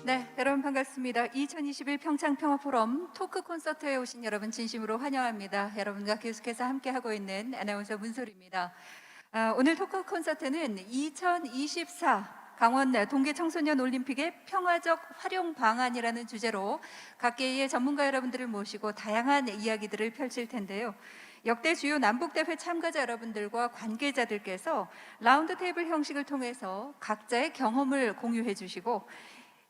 네, 여러분 반갑습니다. 2021 평창 평화 포럼 토크 콘서트에 오신 여러분 진심으로 환영합니다. 여러분과 계속해서 함께하고 있는 아나운서 문솔입니다. 오늘 토크 콘서트는 2024 강원 동계 청소년 올림픽의 평화적 활용 방안이라는 주제로 각계의 전문가 여러분들을 모시고 다양한 이야기들을 펼칠 텐데요. 역대 주요 남북대회 참가자 여러분들과 관계자들께서 라운드 테이블 형식을 통해서 각자의 경험을 공유해 주시고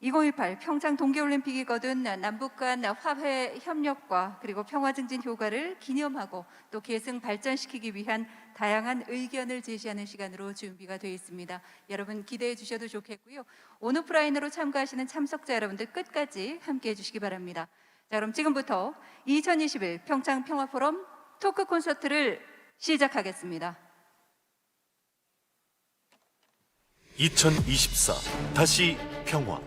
2018 평창 동계올림픽이 거둔 남북 간 화해 협력과 그리고 평화 증진 효과를 기념하고 또 계승 발전시키기 위한 다양한 의견을 제시하는 시간으로 준비가 되어 있습니다. 여러분 기대해 주셔도 좋겠고요. 온오프라인으로 참가하시는 참석자 여러분들 끝까지 함께해 주시기 바랍니다. 자, 그럼 지금부터 2021 평창 평화포럼 토크 콘서트를 시작하겠습니다. 2024 다시 평화.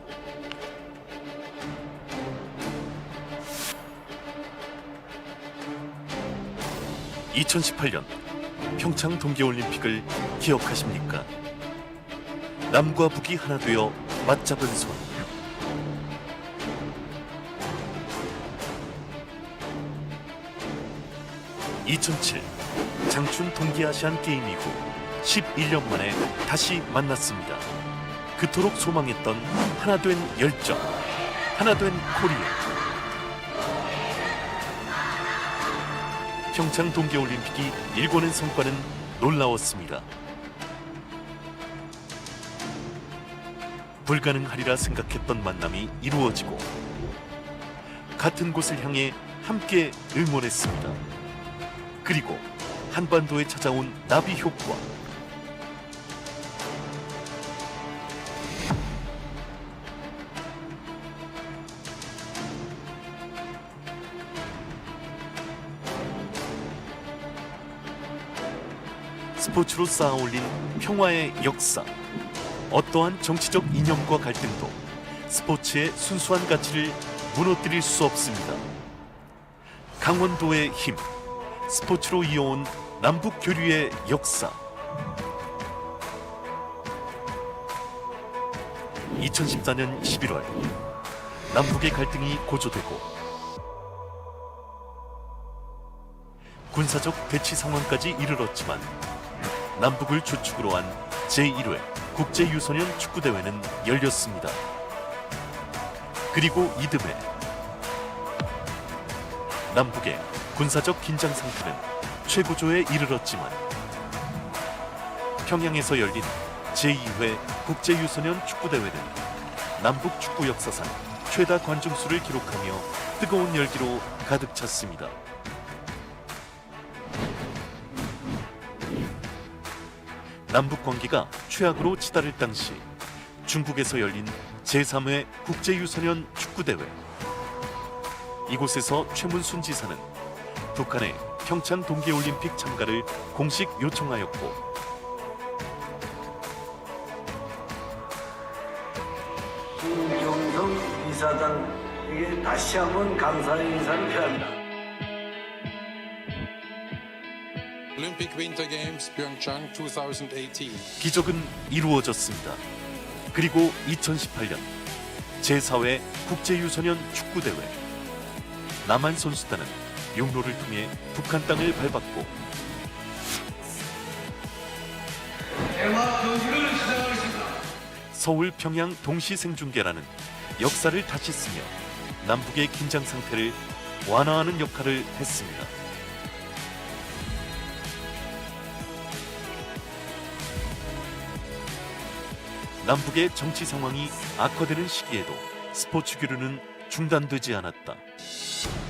2018년 평창 동계올림픽을 기억하십니까? 남과 북이 하나 되어 맞잡은 손. 2007 장춘 동계아시안 게임 이후 11년 만에 다시 만났습니다. 그토록 소망했던 하나된 열정, 하나된 코리아. 평창 동계올림픽이 일궈낸 성과는 놀라웠습니다. 불가능하리라 생각했던 만남이 이루어지고 같은 곳을 향해 함께 응원했습니다. 그리고 한반도에 찾아온 나비 효과. 스포츠로 쌓아올린 평화의 역사. 어떠한 정치적 이념과 갈등도 스포츠의 순수한 가치를 무너뜨릴 수 없습니다. 강원도의 힘, 스포츠로 이어온 남북 교류의 역사. 2014년 11월 남북의 갈등이 고조되고 군사적 대치 상황까지 이르렀지만 남북을 주축으로 한 제1회 국제유소년 축구대회는 열렸습니다. 그리고 이듬해 남북의 군사적 긴장 상태는 최고조에 이르렀지만 평양에서 열린 제2회 국제유소년 축구대회는 남북 축구 역사상 최다 관중수를 기록하며 뜨거운 열기로 가득 찼습니다. 남북 관계가 최악으로 치달을 당시 중국에서 열린 제3회 국제유소년 축구대회. 이곳에서 최문순 지사는 북한의 평창 동계올림픽 참가를 공식 요청하였고 김경성 이사장에게 다시 한번 감사의 인사를 표합니다. Olympic Winter Games Pyeongchang 2018. 기적은 이루어졌습니다. 그리고 2018년 제4회 국제유소년 축구대회. 남한 선수단은 용로를 통해 북한 땅을 밟았고 경기를 시작하겠습니다. 서울 평양 동시 생중계라는 역사를 다시 쓰며 남북의 긴장 상태를 완화하는 역할을 했습니다. 남북의 정치 상황이 악화되는 시기에도 스포츠 교류는 중단되지 않았다.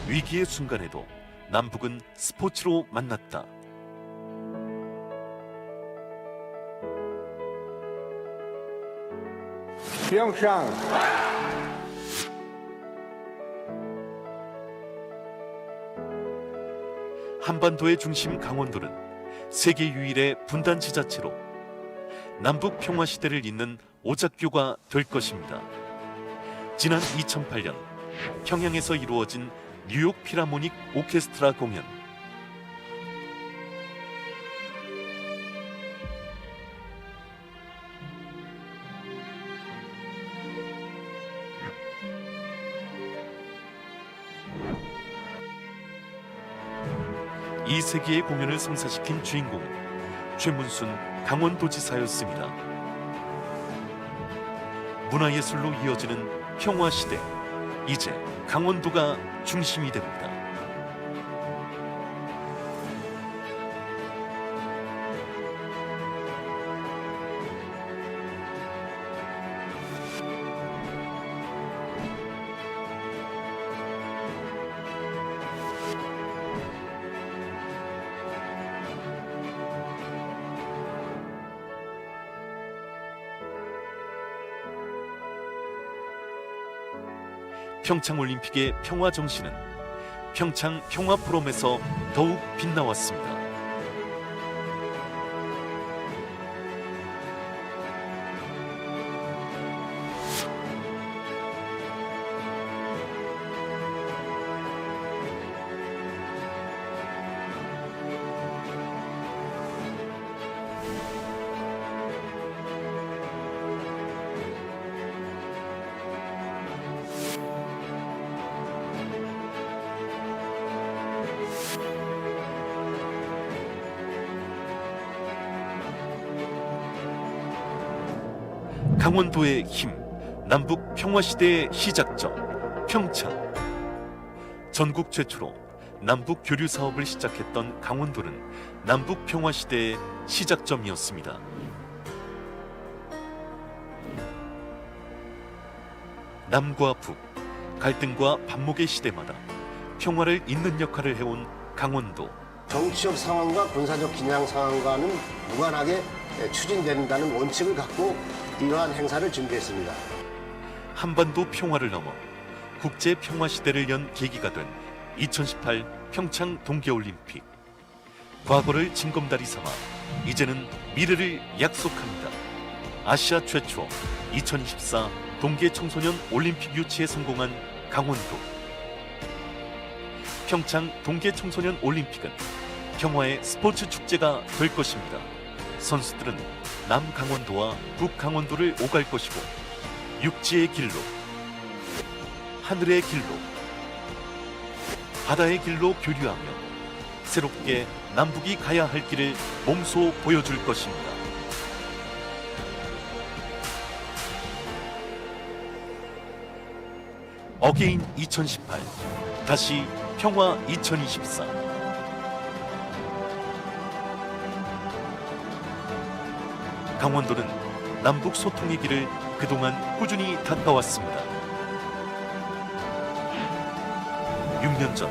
위기의 순간에도 남북은 스포츠로 만났다. 평창 한반도의 중심 강원도는 세계 유일의 분단 지자체로 남북 평화 시대를 잇는 오작교가 될 것입니다. 지난 2008년 평양에서 이루어진 뉴욕 필하모닉 오케스트라 공연. 2세기의 공연을 성사시킨 주인공은 최문순 강원도지사였습니다. 문화예술로 이어지는 평화시대, 이제 강원도가 중심이 됩니다. 평창올림픽의 평화 정신은 평창 평화 포럼에서 더욱 빛나왔습니다. 강원도의 힘, 남북 평화시대의 시작점, 평창. 전국 최초로 남북 교류 사업을 시작했던 강원도는 남북 평화시대의 시작점이었습니다. 남과 북, 갈등과 반목의 시대마다 평화를 잇는 역할을 해온 강원도. 정치적 상황과 군사적 긴장 상황과는 무관하게 추진된다는 원칙을 갖고 이러한 행사를 준비했습니다. 한반도 평화를 넘어 국제 평화 시대를 연 계기가 된 2018 평창 동계올림픽. 과거를 징검다리 삼아 이제는 미래를 약속합니다. 아시아 최초 2024 동계 청소년 올림픽 유치에 성공한 강원도. 평창 동계 청소년 올림픽은 평화의 스포츠 축제가 될 것입니다. 선수들은 남강원도와 북강원도를 오갈 것이고 육지의 길로, 하늘의 길로, 바다의 길로 교류하며 새롭게 남북이 가야 할 길을 몸소 보여줄 것입니다. 어게인 2018, 다시 평화 2024. 강원도는 남북 소통의 길을 그동안 꾸준히 닦아왔습니다. 6년 전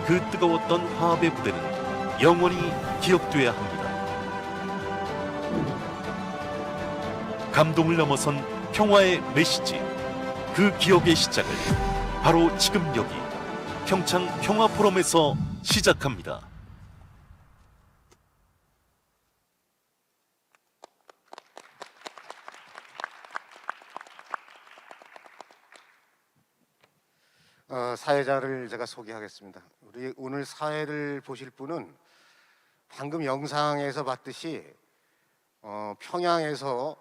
그 뜨거웠던 화합의 무대는 영원히 기억돼야 합니다. 감동을 넘어선 평화의 메시지, 그 기억의 시작을 바로 지금 여기 평창 평화 포럼에서 시작합니다. 사회자를 제가 소개하겠습니다. 우리 오늘 사회를 보실 분은 방금 영상에서 봤듯이 평양에서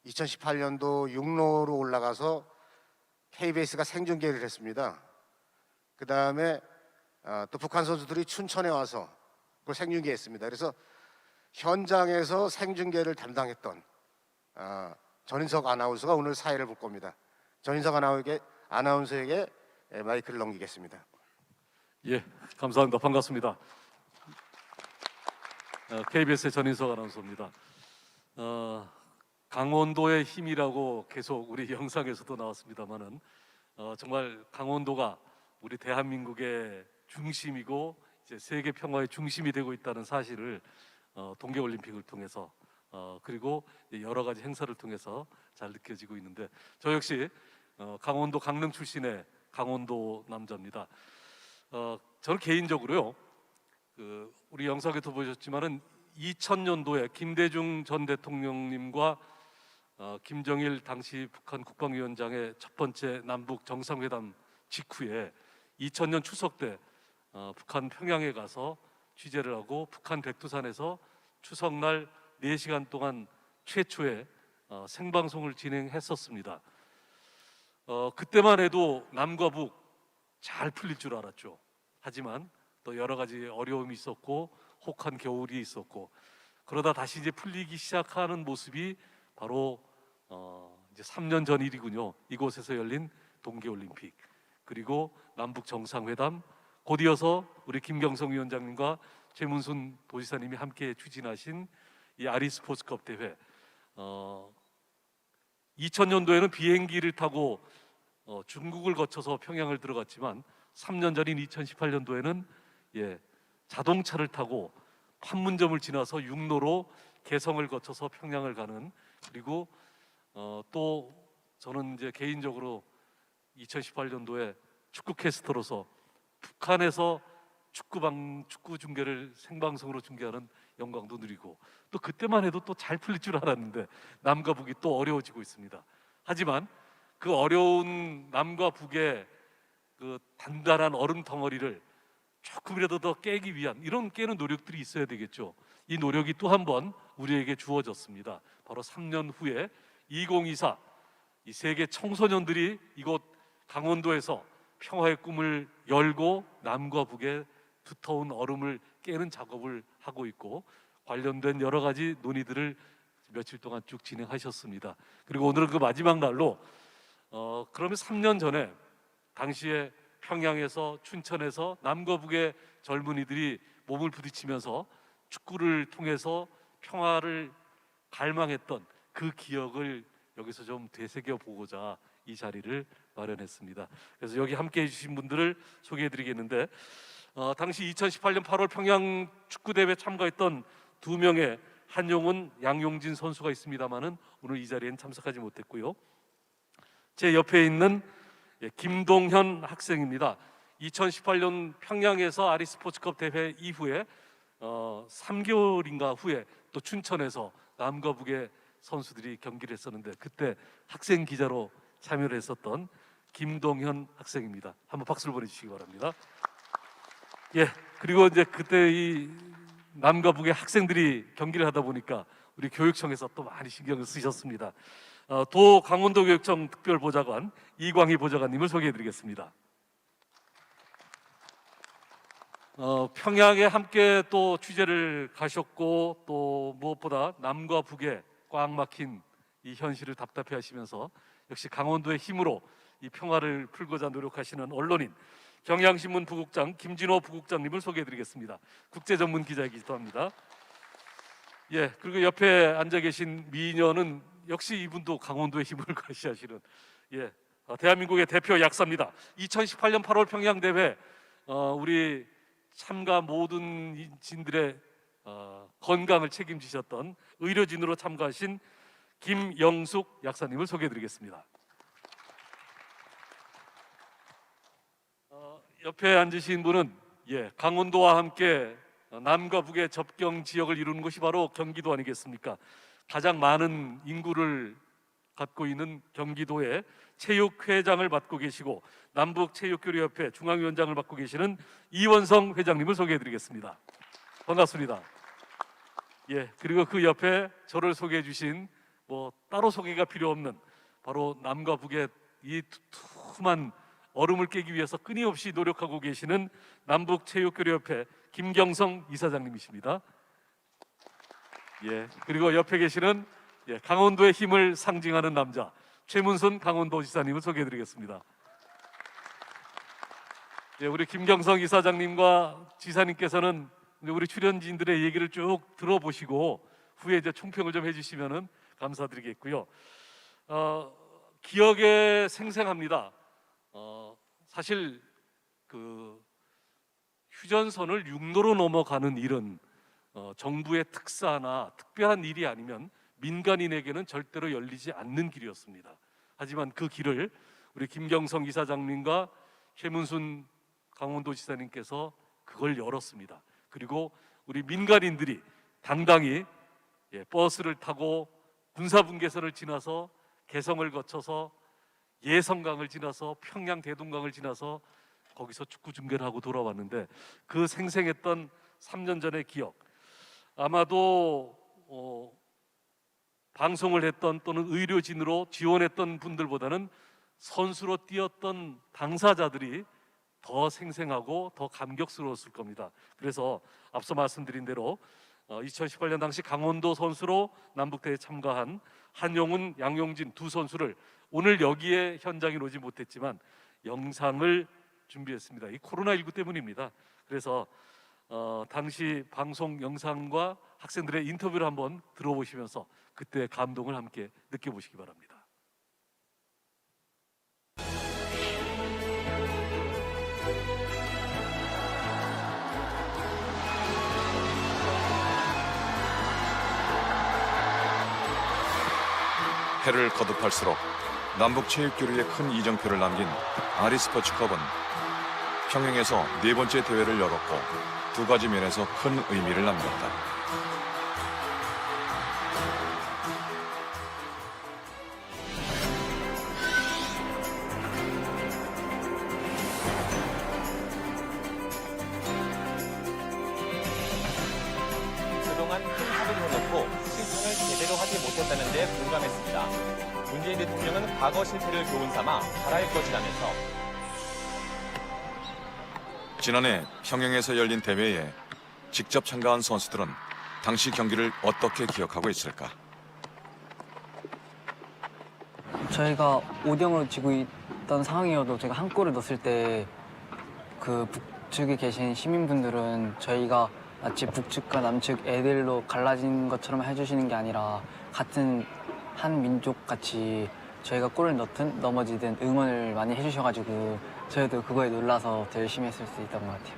2018년도 육로로 올라가서 KBS가 생중계를 했습니다. 그 다음에 또 북한 선수들이 춘천에 와서 그걸 생중계했습니다. 그래서 현장에서 생중계를 담당했던 전인석 아나운서가 오늘 사회를 볼 겁니다. 전인석 아나운서에게 마이크를 넘기겠습니다. 예, 감사합니다. 반갑습니다. KBS의 전인석 아나운서입니다. 강원도의 힘이라고 계속 우리 영상에서도 나왔습니다만은 정말 강원도가 우리 대한민국의 중심이고 이제 세계 평화의 중심이 되고 있다는 사실을 동계올림픽을 통해서 그리고 여러 가지 행사를 통해서 잘 느껴지고 있는데, 저 역시 강원도 강릉 출신의 강원도 남자입니다. 저는 개인적으로요, 우리 영상에도 보셨지만은 2000년도에 김대중 전 대통령님과 김정일 당시 북한 국방위원장의 첫 번째 남북 정상회담 직후에 2000년 추석 때 북한 평양에 가서 취재를 하고 북한 백두산에서 추석날 4시간 동안 최초의 생방송을 진행했었습니다. 그때만 해도 남과 북 잘 풀릴 줄 알았죠. 하지만 또 여러 가지 어려움이 있었고 혹한 겨울이 있었고 그러다 다시 이제 풀리기 시작하는 모습이 바로 이제 3년 전 일이군요. 이곳에서 열린 동계올림픽 그리고 남북 정상회담 곧 이어서 우리 김경성 위원장님과 최문순 도지사님이 함께 추진하신 이 아리스포츠컵 대회 2000년도에는 비행기를 타고 중국을 거쳐서 평양을 들어갔지만 3년 전인 2018년도에는 자동차를 타고 판문점을 지나서 육로로 개성을 거쳐서 평양을 가는 그리고 또 저는 이제 개인적으로 2018년도에 축구 캐스터로서 북한에서 축구 중계를 생방송으로 중계하는 영광도 누리고 또 그때만 해도 또 잘 풀릴 줄 알았는데 남과 북이 또 어려워지고 있습니다. 하지만 그 어려운 남과 북의 그 단단한 얼음 덩어리를 조금이라도 더 깨기 위한 이런 깨는 노력들이 있어야 되겠죠. 이 노력이 또 한 번 우리에게 주어졌습니다. 바로 3년 후에 2024 이 세계 청소년들이 이곳 강원도에서 평화의 꿈을 열고 남과 북의 두터운 얼음을 깨는 작업을 하고 있고 관련된 여러 가지 논의들을 며칠 동안 쭉 진행하셨습니다. 그리고 오늘은 그 마지막 날로 그러면 3년 전에 당시에 평양에서 춘천에서 남과 북의 젊은이들이 몸을 부딪히면서 축구를 통해서 평화를 갈망했던 그 기억을 여기서 좀 되새겨 보고자 이 자리를 마련했습니다. 그래서 여기 함께해 주신 분들을 소개해 드리겠는데 당시 2018년 8월 평양 축구대회에 참가했던 2명의 한용운, 양용진 선수가 있습니다마는 오늘 이 자리엔 참석하지 못했고요. 제 옆에 있는 김동현 학생입니다. 2018년 평양에서 아리스포츠컵 대회 이후에 3개월인가 후에 또 춘천에서 남과 북의 선수들이 경기를 했었는데 그때 학생 기자로 참여를 했었던 김동현 학생입니다. 한번 박수를 보내주시기 바랍니다. 그리고 이제 그때 이 남과 북의 학생들이 경기를 하다 보니까 우리 교육청에서 또 많이 신경을 쓰셨습니다. 도 강원도교육청 특별보좌관 이광희 보좌관님을 소개해드리겠습니다. 평양에 함께 또 취재를 가셨고 또 무엇보다 남과 북의 꽉 막힌 이 현실을 답답해하시면서 역시 강원도의 힘으로 이 평화를 풀고자 노력하시는 언론인 경향신문 부국장 김진호 부국장님을 소개해드리겠습니다. 국제전문 기자이기도 합니다. 그리고 옆에 앉아 계신 미녀는 역시 이분도 강원도의 힘을 과시하시는 대한민국의 대표 약사입니다. 2018년 8월 평양 대회 우리 참가 모든 진들의 건강을 책임지셨던 의료진으로 참가하신 김영숙 약사님을 소개해드리겠습니다. 옆에 앉으신 분은 강원도와 함께 남과 북의 접경 지역을 이루는 것이 바로 경기도 아니겠습니까? 가장 많은 인구를 갖고 있는 경기도의 체육회장을 맡고 계시고 남북체육교류협회 중앙위원장을 맡고 계시는 이원성 회장님을 소개해드리겠습니다. 반갑습니다. 그리고 그 옆에 저를 소개해 주신 따로 소개가 필요 없는 바로 남과 북의 이 두툼한 얼음을 깨기 위해서 끊임없이 노력하고 계시는 남북체육교류협회 김경성 이사장님이십니다. 그리고 옆에 계시는 강원도의 힘을 상징하는 남자 최문순 강원도지사님을 소개해드리겠습니다. 우리 김경성 이사장님과 지사님께서는 우리 출연진들의 얘기를 쭉 들어보시고 후에 이제 총평을 좀 해주시면은 감사드리겠고요. 기억에 생생합니다. 사실 그 휴전선을 육로로 넘어가는 일은 정부의 특사나 특별한 일이 아니면 민간인에게는 절대로 열리지 않는 길이었습니다. 하지만 그 길을 우리 김경성 이사장님과 최문순 강원도지사님께서 그걸 열었습니다. 그리고 우리 민간인들이 당당히 버스를 타고 군사분계선을 지나서 개성을 거쳐서 예성강을 지나서 평양 대동강을 지나서 거기서 축구 중계를 하고 돌아왔는데 그 생생했던 3년 전의 기억 아마도 방송을 했던 또는 의료진으로 지원했던 분들보다는 선수로 뛰었던 당사자들이 더 생생하고 더 감격스러웠을 겁니다. 그래서 앞서 말씀드린 대로 2018년 당시 강원도 선수로 남북대회에 참가한 한용운, 양용진 두 선수를 오늘 여기에 현장에 오지 못했지만 영상을 준비했습니다. 이 코로나19 때문입니다. 그래서 당시 방송 영상과 학생들의 인터뷰를 한번 들어보시면서 그때의 감동을 함께 느껴보시기 바랍니다. 해를 거듭할수록 남북체육교류에 큰 이정표를 남긴 아리스포츠컵은 평양에서 네 번째 대회를 열었고 두 가지 면에서 큰 의미를 남겼다. 그동안 큰 합의를 해놓고 실천을 제대로 하지 못했다는 데 공감했습니다. 문재인 대통령은 과거 실패를 교훈 삼아 잘할 것이라면서 지난해 평양에서 열린 대회에 직접 참가한 선수들은 당시 경기를 어떻게 기억하고 있을까? 저희가 5대0으로 지고 있던 상황이어도 제가 한 골을 넣었을 때 그 북측에 계신 시민분들은 저희가 마치 북측과 남측 애들로 갈라진 것처럼 해주시는 게 아니라 같은 한 민족 같이 저희가 골을 넣든 넘어지든 응원을 많이 해주셔가지고 저희도 그거에 놀라서 더 열심히 했을 수 있던 것 같아요.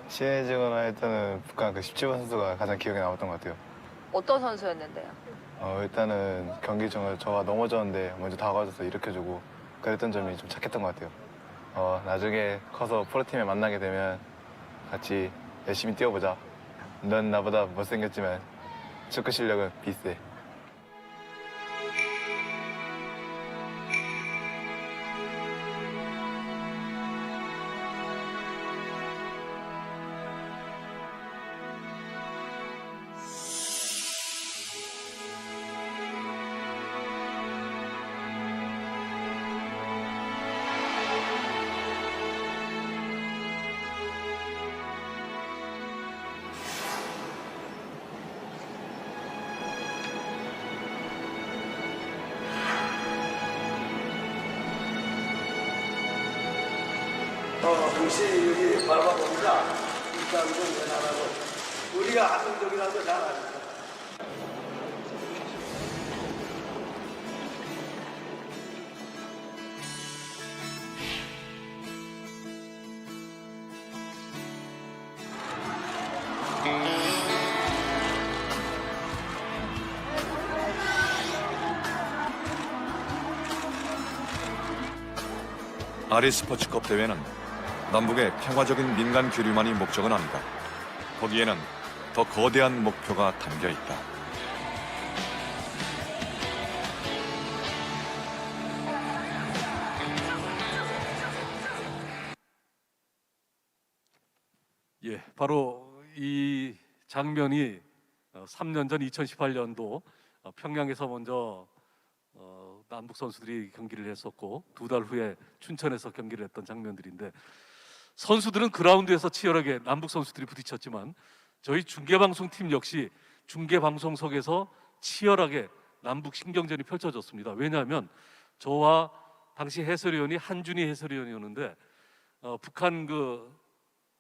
시해지거나 할 때는 북한 그 17번 선수가 가장 기억에 남았던 것 같아요. 어떤 선수였는데요? 일단은 경기 중에 저가 넘어졌는데 먼저 다가와줘서 일으켜주고 그랬던 점이 좀 착했던 것 같아요. 나중에 커서 프로팀에 만나게 되면 같이 열심히 뛰어보자. 넌 나보다 못생겼지만 축구 실력은 비슷해. 동시에 여기 밟아봅니다. 입장도 대단하고 우리가 한민족이라는 걸 잘 아니까. 아리스포츠컵 대회는 남북의 평화적인 민간 교류만이 목적은 아니다. 거기에는 더 거대한 목표가 담겨 있다. 예, 바로 이 장면이 3년 전 2018년도 평양에서 먼저 남북 선수들이 경기를 했었고 두 달 후에 춘천에서 경기를 했던 장면들인데 선수들은 그라운드에서 치열하게 남북 선수들이 부딪혔지만 저희 중계방송팀 역시 중계방송석에서 치열하게 남북 신경전이 펼쳐졌습니다. 왜냐하면 저와 당시 해설위원이 한준희 해설위원이었는데 북한 그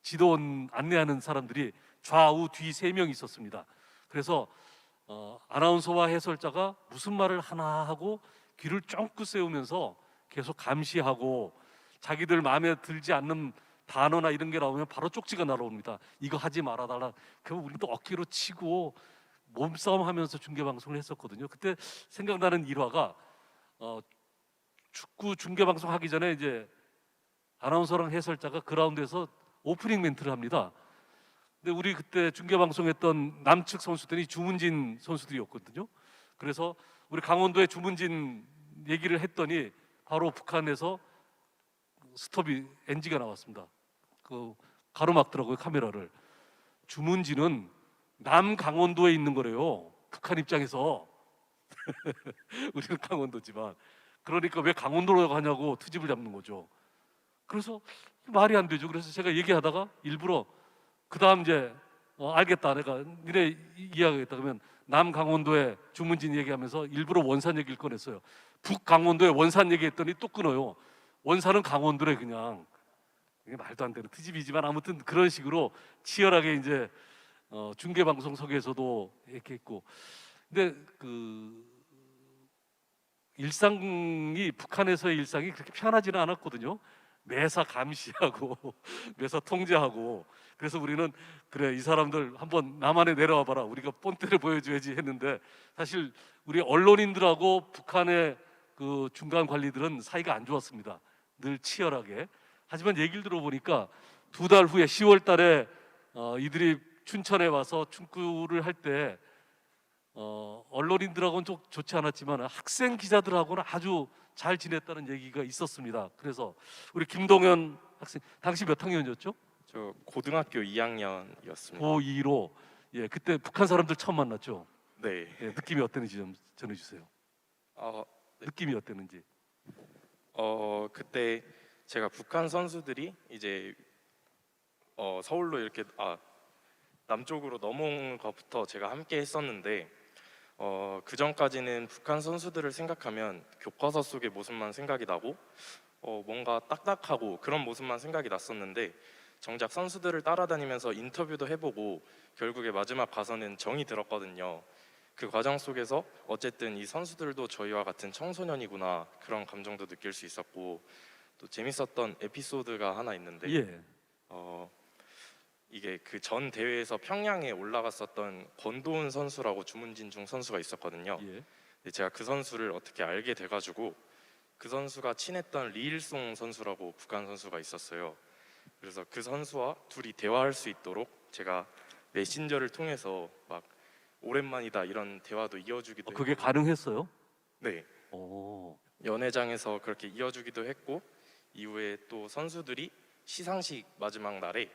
지도원 안내하는 사람들이 좌우 뒤 3명 있었습니다. 그래서 아나운서와 해설자가 무슨 말을 하나 하고 귀를 쫑긋 세우면서 계속 감시하고 자기들 마음에 들지 않는 단어나 이런 게 나오면 바로 쪽지가 날아옵니다. 이거 하지 말아달라. 그럼 우리 또 어깨로 치고 몸싸움 하면서 중계방송을 했었거든요. 그때 생각나는 일화가 축구 중계방송 하기 전에 이제 아나운서랑 해설자가 그라운드에서 오프닝 멘트를 합니다. 근데 우리 그때 중계방송했던 남측 선수들이 주문진 선수들이었거든요. 그래서 우리 강원도의 주문진 얘기를 했더니 바로 북한에서 스톱이 NG가 나왔습니다. 그 가로막더라고요, 카메라를. 주문진은 남강원도에 있는 거래요, 북한 입장에서. 우리는 강원도지만. 그러니까 왜 강원도로 가냐고 트집을 잡는 거죠. 그래서 말이 안 되죠. 그래서 제가 얘기하다가 일부러 그 다음 이제 알겠다, 내가 니네 이해하겠다 그러면 남강원도에 주문진 얘기하면서 일부러 원산 얘기를 꺼냈어요. 북강원도에 원산 얘기했더니 또 끊어요. 원산은 강원도래 그냥. 이게 말도 안 되는 트집이지만 아무튼 그런 식으로 치열하게 이제 중계 방송석에서도 이렇게 했고, 근데 그 일상이 북한에서의 일상이 그렇게 편하지는 않았거든요. 매사 감시하고 매사 통제하고. 그래서 우리는 그래, 이 사람들 한번 남한에 내려와 봐라, 우리가 본때를 보여줘야지 했는데, 사실 우리 언론인들하고 북한의 그 중간 관리들은 사이가 안 좋았습니다. 늘 치열하게. 하지만 얘기를 들어보니까 2달 후에 10월 달에 이들이 춘천에 와서 축구를 할 때 언론인들하고는 좀 좋지 않았지만 학생 기자들하고는 아주 잘 지냈다는 얘기가 있었습니다. 그래서 우리 김동현 학생, 당시 몇 학년이었죠? 저 고등학교 2학년이었습니다. 고2로. 예, 그때 북한 사람들 처음 만났죠? 네. 예, 느낌이 어땠는지 좀 전해주세요. 네. 느낌이 어땠는지. 그때 제가 북한 선수들이 이제 서울로 이렇게 남쪽으로 넘어온 것부터 제가 함께 했었는데, 그 전까지는 북한 선수들을 생각하면 교과서 속의 모습만 생각이 나고 뭔가 딱딱하고 그런 모습만 생각이 났었는데, 정작 선수들을 따라다니면서 인터뷰도 해보고 결국에 마지막 가서는 정이 들었거든요. 그 과정 속에서 어쨌든 이 선수들도 저희와 같은 청소년이구나, 그런 감정도 느낄 수 있었고, 또 재밌었던 에피소드가 하나 있는데, 예. 이게 그 전 대회에서 평양에 올라갔었던 권도훈 선수라고 주문진 중 선수가 있었거든요. 예. 근데 제가 그 선수를 어떻게 알게 돼가지고, 그 선수가 친했던 리일송 선수라고 북한 선수가 있었어요. 그래서 그 선수와 둘이 대화할 수 있도록 제가 메신저를 통해서 막 오랜만이다 이런 대화도 이어주기도 그게 했고, 가능했어요? 네, 오. 연회장에서 그렇게 이어주기도 했고, 이후에 또 선수들이 시상식 마지막 날에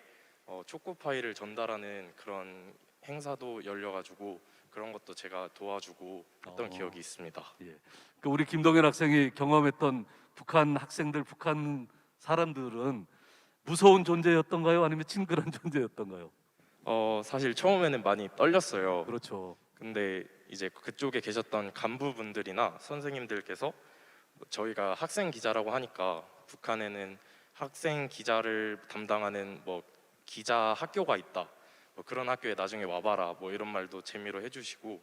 초코 파이를 전달하는 그런 행사도 열려가지고 그런 것도 제가 도와주고 했던 기억이 있습니다. 예. 그 우리 김동현 학생이 경험했던 북한 학생들, 북한 사람들은 무서운 존재였던가요? 아니면 친근한 존재였던가요? 사실 처음에는 많이 떨렸어요. 그렇죠. 근데 이제 그쪽에 계셨던 간부분들이나 선생님들께서 저희가 학생 기자라고 하니까 북한에는 학생 기자를 담당하는 뭐 기자 학교가 있다, 뭐 그런 학교에 나중에 와봐라, 뭐 이런 말도 재미로 해주시고,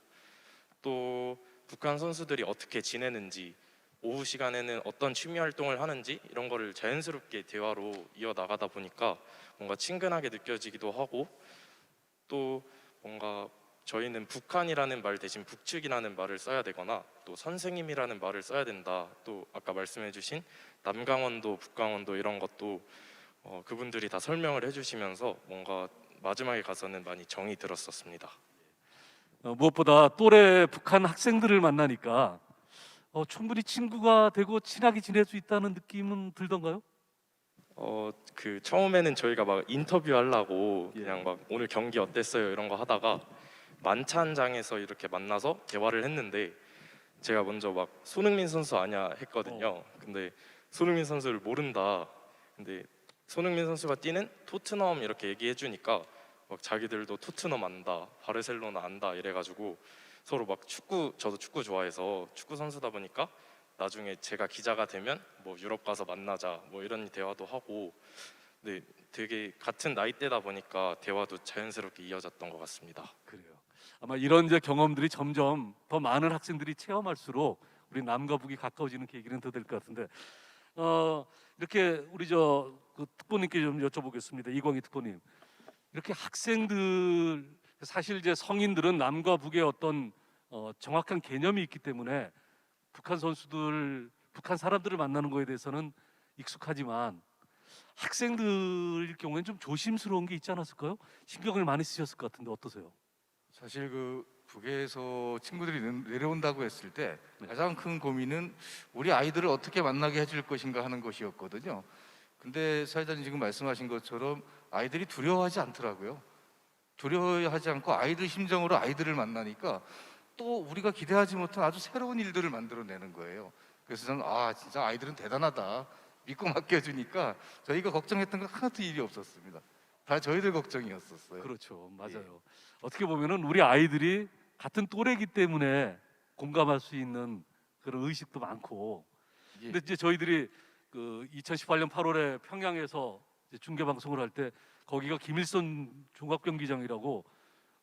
또 북한 선수들이 어떻게 지내는지, 오후 시간에는 어떤 취미 활동을 하는지 이런 거를 자연스럽게 대화로 이어나가다 보니까 뭔가 친근하게 느껴지기도 하고, 또 뭔가 저희는 북한이라는 말 대신 북측이라는 말을 써야 되거나 또 선생님이라는 말을 써야 된다, 또 아까 말씀해주신 남강원도, 북강원도 이런 것도 그분들이 다 설명을 해주시면서 뭔가 마지막에 가서는 많이 정이 들었었습니다. 무엇보다 또래 북한 학생들을 만나니까 충분히 친구가 되고 친하게 지낼 수 있다는 느낌은 들던가요? 그 처음에는 저희가 막 인터뷰 하려고 그냥 막 오늘 경기 어땠어요 이런 거 하다가 만찬장에서 이렇게 만나서 대화를 했는데, 제가 먼저 막 손흥민 선수 아냐 했거든요. 근데 손흥민 선수를 모른다. 근데 손흥민 선수가 뛰는 토트넘 이렇게 얘기해 주니까 막 자기들도 토트넘 안다, 바르셀로나 안다 이래가지고 서로 막 저도 축구 좋아해서 축구 선수다 보니까 나중에 제가 기자가 되면 뭐 유럽 가서 만나자 뭐 이런 대화도 하고, 근데 되게 같은 나이대다 보니까 대화도 자연스럽게 이어졌던 것 같습니다. 그래요. 아마 이런 이제 경험들이 점점 더 많은 학생들이 체험할수록 우리 남과 북이 가까워지는 계기는 더 될 것 같은데, 이렇게 우리 그 특보님께 좀 여쭤보겠습니다. 이광희 특보님, 이렇게 학생들, 사실 이제 성인들은 남과 북의 어떤 정확한 개념이 있기 때문에 북한 선수들, 북한 사람들을 만나는 거에 대해서는 익숙하지만 학생들일 경우에는 좀 조심스러운 게 있지 않았을까요? 신경을 많이 쓰셨을 것 같은데 어떠세요? 사실 그 북에서 친구들이 내려온다고 했을 때 가장 큰 고민은 우리 아이들을 어떻게 만나게 해줄 것인가 하는 것이었거든요. 근데 사회자님 지금 말씀하신 것처럼 아이들이 두려워하지 않더라고요. 두려워하지 않고 아이들 심정으로 아이들을 만나니까 또 우리가 기대하지 못한 아주 새로운 일들을 만들어내는 거예요. 그래서 저는 진짜 아이들은 대단하다, 믿고 맡겨주니까 저희가 걱정했던 건 하나도 일이 없었습니다. 다 저희들 걱정이었었어요. 그렇죠, 맞아요. 어떻게 보면은 우리 아이들이 같은 또래이기 때문에 공감할 수 있는 그런 의식도 많고. 근데 이제 저희들이 그 2018년 8월에 평양에서 이제 중계 방송을 할 때 거기가 김일성 종합경기장이라고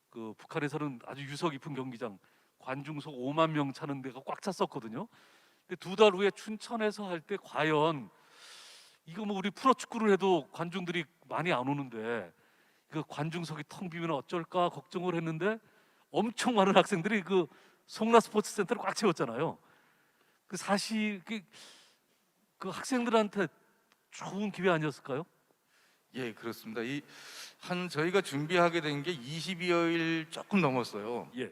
그 북한에서는 아주 유서 깊은 경기장, 관중석 5만 명 차는 데가 꽉 찼었거든요. 근데 2달 후에 춘천에서 할 때 과연 이거 뭐 우리 프로축구를 해도 관중들이 많이 안 오는데 그 관중석이 텅 비면 어쩔까 걱정을 했는데 엄청 많은 학생들이 그 송라 스포츠센터를 꽉 채웠잖아요. 그 사실 그 학생들한테 좋은 기회 아니었을까요? 예, 그렇습니다. 저희가 준비하게 된 게 20여일 조금 넘었어요. 예.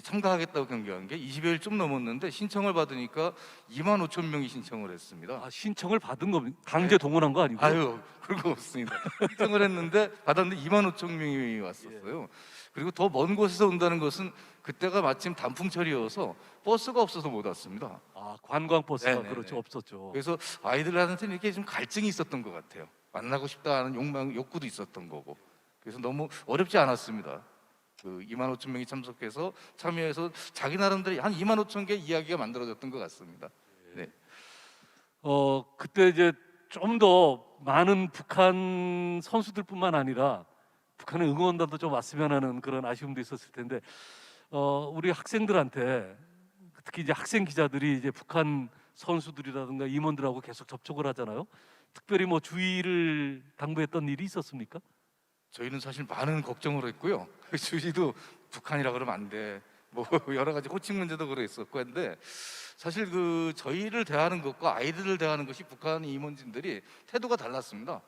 참가하겠다고 경기한 게 20여일 좀 넘었는데 신청을 받으니까 2만 5천 명이 신청을 했습니다. 아, 신청을 받은 겁니까? 강제 동원한 거 아니고? 아유, 그런 거 없습니다. 신청을 했는데 받았는데 2만 5천 명이 왔었어요. 그리고 더 먼 곳에서 온다는 것은 그때가 마침 단풍철이어서 버스가 없어서 못 왔습니다. 아, 관광 버스가 네네네. 그렇죠, 없었죠. 그래서 아이들한테는 이렇게 좀 갈증이 있었던 것 같아요. 만나고 싶다는 욕구도 있었던 거고. 그래서 너무 어렵지 않았습니다. 그 2만 5천 명이 참석해서 참여해서 자기 나름대로 한 2만 5천 개 이야기가 만들어졌던 것 같습니다. 네. 그때 이제 좀 더 많은 북한 선수들뿐만 아니라 북한의 응원단도 좀 왔으면 하는 그런 아쉬움도 있었을 텐데 우리 학생들한테 특히 이제 학생 기자들이 이제 북한 선수들이라든가 임원들하고 계속 접촉을 하잖아요. 특별히 뭐 주의를 당부했던 일이 있었습니까? 저희는 사실 많은 걱정을 했고요. 주지도 북한이라 그러면 안 돼. 뭐 여러 가지 호칭 문제도 그랬었고 한데 사실 그 저희를 대하는 것과 아이들을 대하는 것이 북한 임원진들이 태도가 달랐습니다.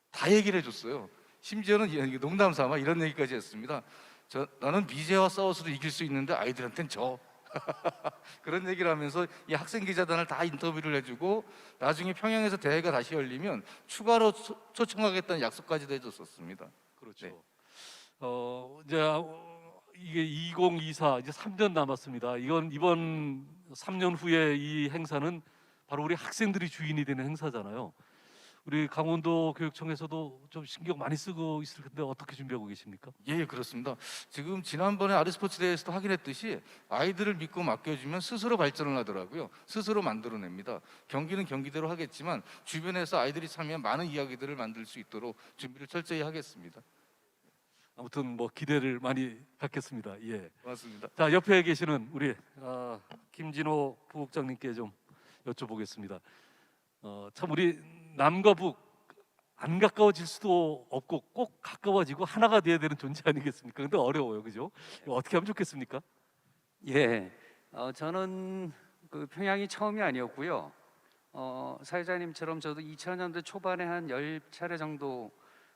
다 얘기를 해줬어요. 심지어는 농담 삼아 이런 얘기까지 했습니다. 나는 미제와 싸워서도 이길 수 있는데 아이들한테는 져. 그런 얘기를 하면서 이 학생 기자단을 다 인터뷰를 해주고 나중에 평양에서 대회가 다시 열리면 추가로 초청하겠다는 약속까지도 해줬었습니다. 그렇죠. 네. 이제 이게 2024 이제 3년 남았습니다. 이번 3년 후에 이 행사는 바로 우리 학생들이 주인이 되는 행사잖아요. 우리 강원도 교육청에서도 좀 신경 많이 쓰고 있을 텐데 어떻게 준비하고 계십니까? 예, 그렇습니다. 지금 지난번에 아리스포츠 대회에서도 확인했듯이 아이들을 믿고 맡겨주면 스스로 발전을 하더라고요. 스스로 만들어냅니다. 경기는 경기대로 하겠지만 주변에서 아이들이 참여한 많은 이야기들을 만들 수 있도록 준비를 철저히 하겠습니다. 아무튼 뭐 기대를 많이 갖겠습니다. 예. 고맙습니다. 자, 옆에 계시는 우리 김진호 부국장님께 좀 여쭤보겠습니다. 참 우리 남과 북 안 가까워질 수도 없고 꼭 가까워지고 하나가 돼야 되는 존재 아니겠습니까? 근데 어려워요, 그죠? 어떻게 하면 좋겠습니까? 예, 저는 그 평양이 처음이 아니었고요. 사회자님처럼 저도 2000년대 초반에 한 10차례 정도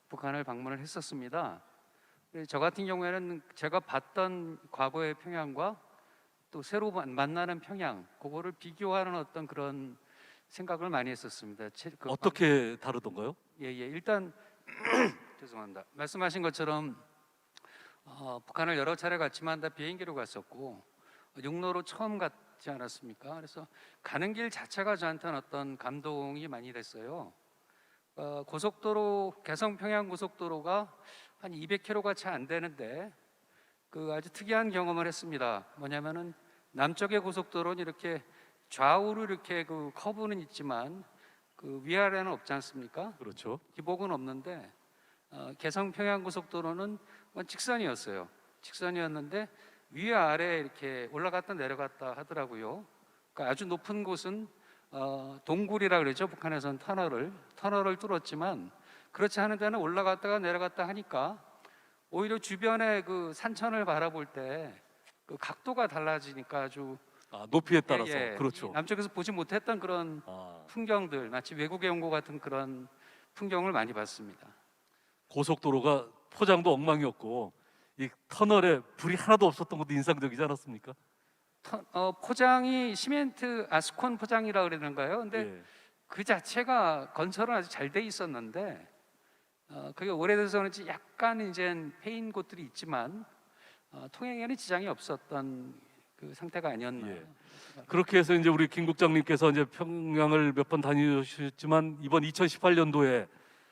북한을 방문을 했었습니다. 저 같은 경우에는 제가 봤던 과거의 평양과 또 새로 만나는 평양, 그거를 비교하는 어떤 그런 생각을 많이 했었습니다. 어떻게 다르던가요? 예, 일단 죄송합니다. 말씀하신 것처럼 북한을 여러 차례 갔지만 다 비행기로 갔었고 육로로 처음 갔지 않았습니까? 그래서 가는 길 자체가 저한테는 어떤 감동이 많이 됐어요. 고속도로 개성 평양 고속도로가 한 200km가 채 안 되는데 그 아주 특이한 경험을 했습니다. 뭐냐면은 남쪽의 고속도로는 이렇게 좌우로 이렇게 그 커브는 있지만 그 위아래는 없지 않습니까? 그렇죠. 기복은 없는데 개성 평양 고속도로는 직선이었어요. 직선이었는데 위아래 이렇게 올라갔다 내려갔다 하더라고요. 그러니까 아주 높은 곳은 동굴이라 그러죠. 북한에서는 터널을 뚫었지만 그렇지 않은 데는 올라갔다가 내려갔다 하니까 오히려 주변의 그 산천을 바라볼 때 그 각도가 달라지니까 아주 높이에 따라서 그렇죠. 남쪽에서 보지 못했던 그런 풍경들, 마치 외국에 온 것 같은 그런 풍경을 많이 봤습니다. 고속도로가 포장도 엉망이었고 이 터널에 불이 하나도 없었던 것도 인상적이지 않았습니까? 포장이 시멘트 아스콘 포장이라 그러는가요? 근데 예. 그 자체가 건설은 아주 잘 돼 있었는데 그게 오래돼서 그런지 약간 이제 패인 곳들이 있지만 통행에는 지장이 없었던 그 상태가 아니었나. 예. 그렇게 해서 이제 우리 김 국장님께서 이제 평양을 몇 번 다니셨지만 이번 2018년도에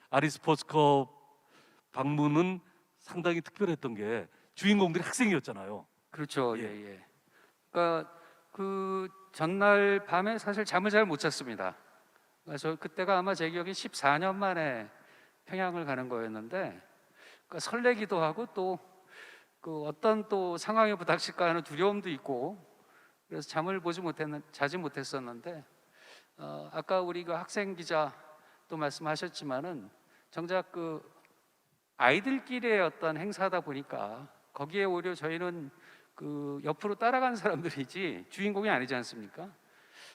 아리스포츠컵 방문은 상당히 특별했던 게 주인공들이 학생이었잖아요. 그렇죠. 예, 예. 그러니까 그 전날 밤에 사실 잠을 잘 못 잤습니다. 그래서 그때가 아마 제 기억에 14년 만에 평양을 가는 거였는데 그러니까 설레기도 하고 또 그 어떤 또 상황에 부닥칠까 하는 두려움도 있고 그래서 잠을 자지 못했었는데 아까 우리 그 학생 기자 또 말씀하셨지만은 정작 그 아이들끼리의 어떤 행사다 보니까 거기에 오히려 저희는 그 옆으로 따라간 사람들이지 주인공이 아니지 않습니까?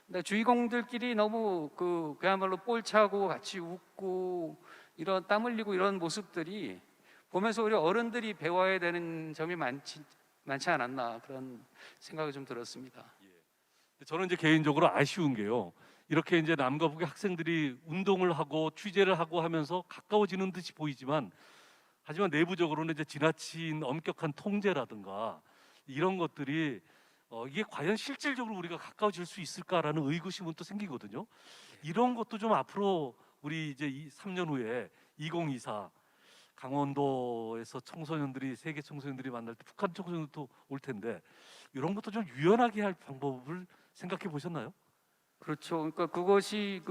근데 주인공들끼리 너무 그야말로 볼 차고 같이 웃고 이런 땀 흘리고 이런 모습들이 보면서 오히려 어른들이 배워야 되는 점이 많지 않았나 그런 생각이 좀 들었습니다. 저는 이제 개인적으로 아쉬운 게요. 이렇게 이제 남과 북의 학생들이 운동을 하고 취재를 하고 하면서 가까워지는 듯이 보이지만 하지만 내부적으로는 이제 지나친 엄격한 통제라든가 이런 것들이 이게 과연 실질적으로 우리가 가까워질 수 있을까라는 의구심은 또 생기거든요. 이런 것도 좀 앞으로 우리 이제 3년 후에 2024 강원도에서 청소년들이 세계 청소년들이 만날 때 북한 청소년도 올 텐데 이런 것도 좀 유연하게 할 방법을 생각해 보셨나요? 그렇죠. 그러니까 그것이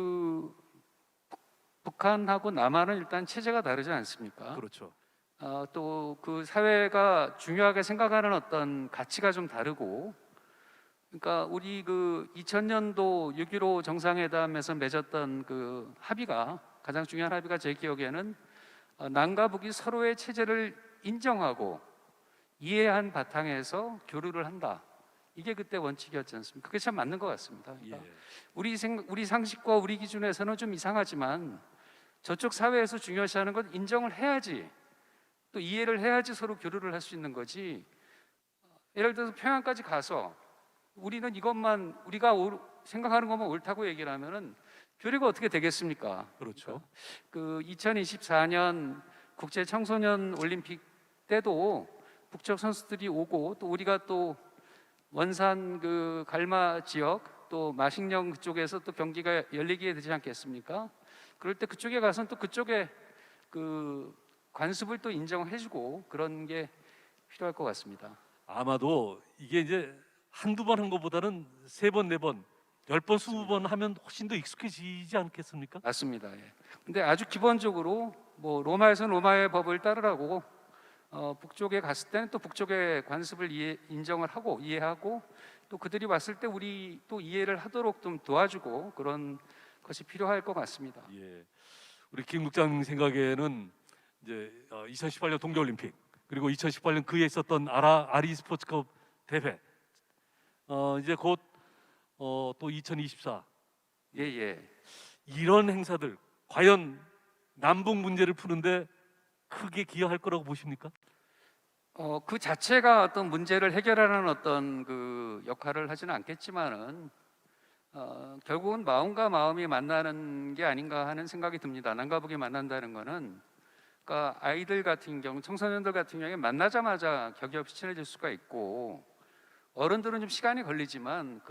북한하고 남한은 일단 체제가 다르지 않습니까? 그렇죠. 또 그 사회가 중요하게 생각하는 어떤 가치가 좀 다르고, 그러니까 우리 그 2000년도 6.15 정상회담에서 맺었던 그 합의가 가장 중요한 합의가 제 기억에는 남과 북이 서로의 체제를 인정하고 이해한 바탕에서 교류를 한다. 이게 그때 원칙이었지 않습니까? 그게 참 맞는 것 같습니다. 그러니까 우리 상식과 우리 기준에서는 좀 이상하지만 저쪽 사회에서 중요시하는 건 인정을 해야지, 또 이해를 해야지 서로 교류를 할 수 있는 거지. 예를 들어서 평양까지 가서 우리는 이것만 우리가 생각하는 것만 옳다고 얘기를 하면은 교류가 어떻게 되겠습니까? 그렇죠. 그 2024년 국제 청소년 올림픽 때도 북쪽 선수들이 오고 또 우리가 또 원산 그 갈마 지역 또 마식령 그쪽에서 또 경기가 열리게 되지 않겠습니까? 그럴 때 그쪽에 가서는 또 그쪽에 그 관습을 또 인정해주고 그런 게 필요할 것 같습니다. 아마도 이게 이제 한두 번 한 것보다는 3번, 4번, 10번, 20번 하면 훨씬 더 익숙해지지 않겠습니까? 맞습니다. 예. 근데 아주 기본적으로 뭐 로마에서는 로마의 법을 따르라고 북쪽에 갔을 때는 또 북쪽의 관습을 인정을 하고 이해하고 또 그들이 왔을 때 우리 또 이해를 하도록 좀 도와주고 그런 것이 필요할 것 같습니다. 예. 우리 김 국장 생각에는 이제 2018년 동계올림픽 그리고 2018년 그에 있었던 아리 스포츠컵 대회 이제 곧 또 2024 이런 행사들 과연 남북 문제를 푸는데 크게 기여할 거라고 보십니까? 그 자체가 어떤 문제를 해결하는 어떤 그 역할을 하지는 않겠지만은 결국은 마음과 마음이 만나는 게 아닌가 하는 생각이 듭니다. 남과 북이 만난다는 거는 그러니까 아이들 같은 경우, 청소년들 같은 경우에 만나자마자 격이 없이 친해질 수가 있고 어른들은 좀 시간이 걸리지만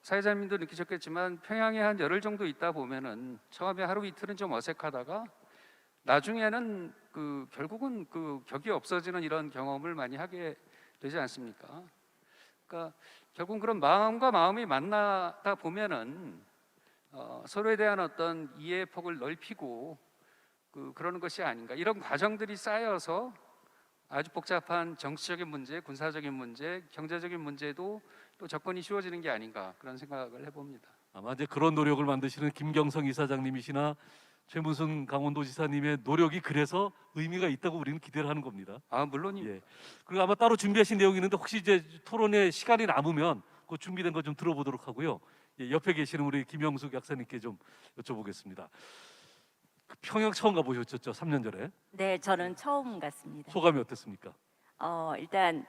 사회자님도 느끼셨겠지만 평양에 한 열흘 정도 있다 보면은 처음에 하루 이틀은 좀 어색하다가 나중에는 결국은 격이 없어지는 이런 경험을 많이 하게 되지 않습니까? 그러니까 결국은 그런 마음과 마음이 만나다 보면은 서로에 대한 어떤 이해의 폭을 넓히고 그러는 것이 아닌가. 이런 과정들이 쌓여서 아주 복잡한 정치적인 문제, 군사적인 문제, 경제적인 문제도 또 접근이 쉬워지는 게 아닌가 그런 생각을 해봅니다. 아마 이제 그런 노력을 만드시는 김경성 이사장님이시나 최문순 강원도지사님의 노력이 그래서 의미가 있다고 우리는 기대를 하는 겁니다. 물론입니다. 예. 그리고 아마 따로 준비하신 내용이 있는데 혹시 이제 토론에 시간이 남으면 그 준비된 거 좀 들어보도록 하고요. 예, 옆에 계시는 우리 김영숙 약사님께 좀 여쭤보겠습니다. 평양 처음 가보셨죠? 3년 전에. 네, 저는 처음 갔습니다. 소감이 어땠습니까? 일단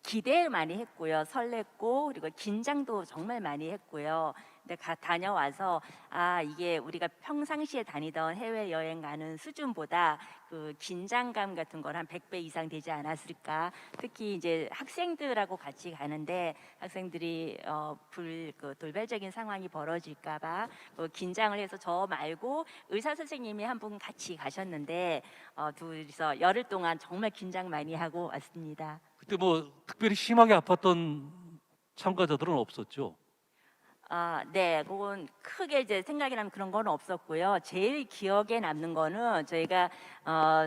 기대 많이 했고요. 설렜고 그리고 긴장도 정말 많이 했고요. 근데 다녀와서 아 이게 우리가 평상시에 다니던 해외 여행 가는 수준보다 그 긴장감 같은 건 한 100배 이상 되지 않았을까. 특히 이제 학생들하고 같이 가는데 학생들이 그 돌발적인 상황이 벌어질까봐 긴장을 해서 저 말고 의사 선생님이 한 분 같이 가셨는데 둘이서 열흘 동안 정말 긴장 많이 하고 왔습니다. 그때 뭐 특별히 심하게 아팠던 참가자들은 없었죠? 네, 그건 크게 이제 생각이 나면 그런 건 없었고요. 제일 기억에 남는 거는 저희가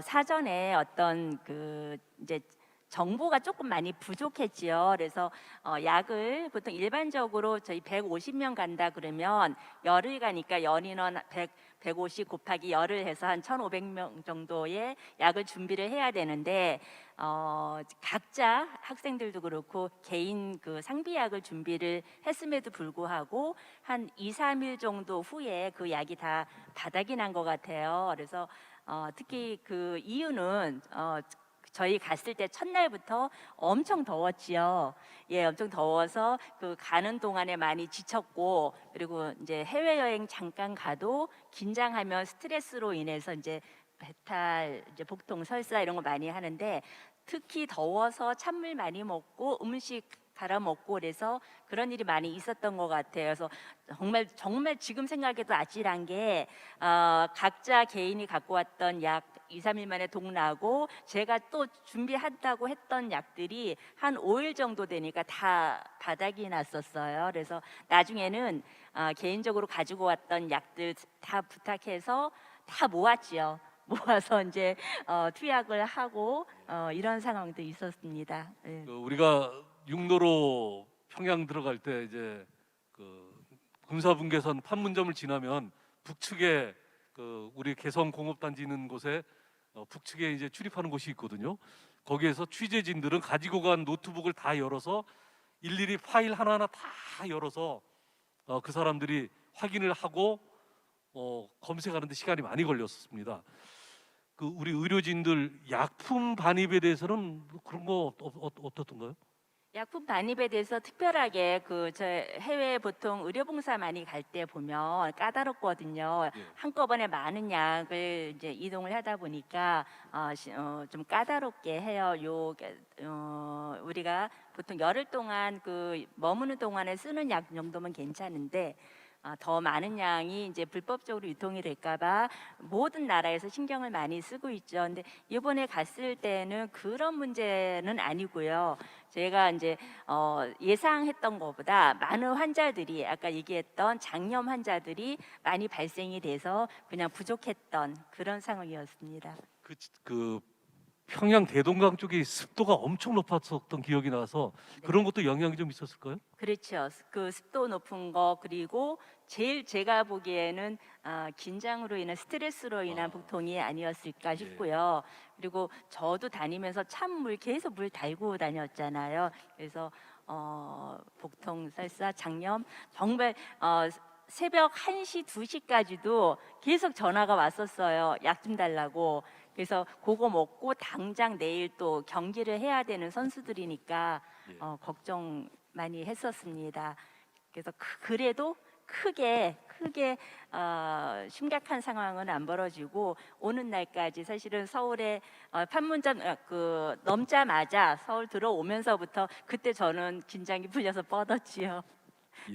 사전에 어떤 그 이제 정보가 조금 많이 부족했지요. 그래서 약을 보통 일반적으로 저희 150명 간다 그러면 열흘 가니까 연인원 150 곱하기 열을 해서 한 1,500명 정도의 약을 준비를 해야 되는데 각자 학생들도 그렇고 개인 그 상비약을 준비를 했음에도 불구하고 한 2, 3일 정도 후에 그 약이 다 바닥이 난 것 같아요. 그래서 특히 그 이유는 저희 갔을 때 첫날부터 엄청 더웠지요. 예, 엄청 더워서 그 가는 동안에 많이 지쳤고, 그리고 이제 해외 여행 잠깐 가도 긴장하면 스트레스로 인해서 이제 배탈, 이제 복통, 설사 이런 거 많이 하는데 특히 더워서 찬물 많이 먹고 음식 갈아 먹고 그래서 그런 일이 많이 있었던 것 같아요. 그래서 정말 지금 생각해도 아찔한 게 각자 개인이 갖고 왔던 약 2, 3일 만에 동나고 제가 또 준비한다고 했던 약들이 한 5일 정도 되니까 다 바닥이 났었어요. 그래서 나중에는 개인적으로 가지고 왔던 약들 다 부탁해서 다 모았지요. 모아서 이제 투약을 하고 이런 상황도 있었습니다. 네. 우리가 육로로 평양 들어갈 때 이제 그 군사분계선 판문점을 지나면 북측에 그 우리 개성 공업단지 있는 곳에 북측에 이제 출입하는 곳이 있거든요. 거기에서 취재진들은 가지고 간 노트북을 다 열어서 일일이 파일 하나하나 다 열어서 그 사람들이 확인을 하고 검색하는데 시간이 많이 걸렸습니다. 그 우리 의료진들 약품 반입에 대해서는 그런 거 어떻던가요? 약품 반입에 대해서 특별하게 저 해외 보통 의료봉사 많이 갈 때 보면 까다롭거든요. 한꺼번에 많은 약을 이제 이동을 하다 보니까 좀 까다롭게 해요. 우리가 보통 열흘 동안 그 머무는 동안에 쓰는 약 정도면 괜찮은데 더 많은 양이 이제 불법적으로 유통이 될까봐 모든 나라에서 신경을 많이 쓰고 있죠. 근데 이번에 갔을 때는 그런 문제는 아니고요. 제가 이제 예상했던 것보다 많은 환자들이 아까 얘기했던 장염 환자들이 많이 발생이 돼서 그냥 부족했던 그런 상황이었습니다. 그 평양 대동강 쪽에 습도가 엄청 높았었던 기억이 나서 그런 것도 영향이 좀 있었을까요? 그렇죠. 그 습도 높은 거 그리고 제일 제가 보기에는 긴장으로 인한 스트레스로 인한 복통이 아니었을까 싶고요. 그리고 저도 다니면서 찬물 계속 물 달고 다녔잖아요. 그래서 복통, 설사, 장염 정말 새벽 1시, 2시까지도 계속 전화가 왔었어요. 약 좀 달라고. 그래서 그거 먹고 당장 내일 또 경기를 해야 되는 선수들이니까 걱정 많이 했었습니다. 그래서 그래도 크게 심각한 상황은 안 벌어지고 오는 날까지 사실은 서울에 판문점 넘자마자 서울 들어오면서부터 그때 저는 긴장이 풀려서 뻗었지요.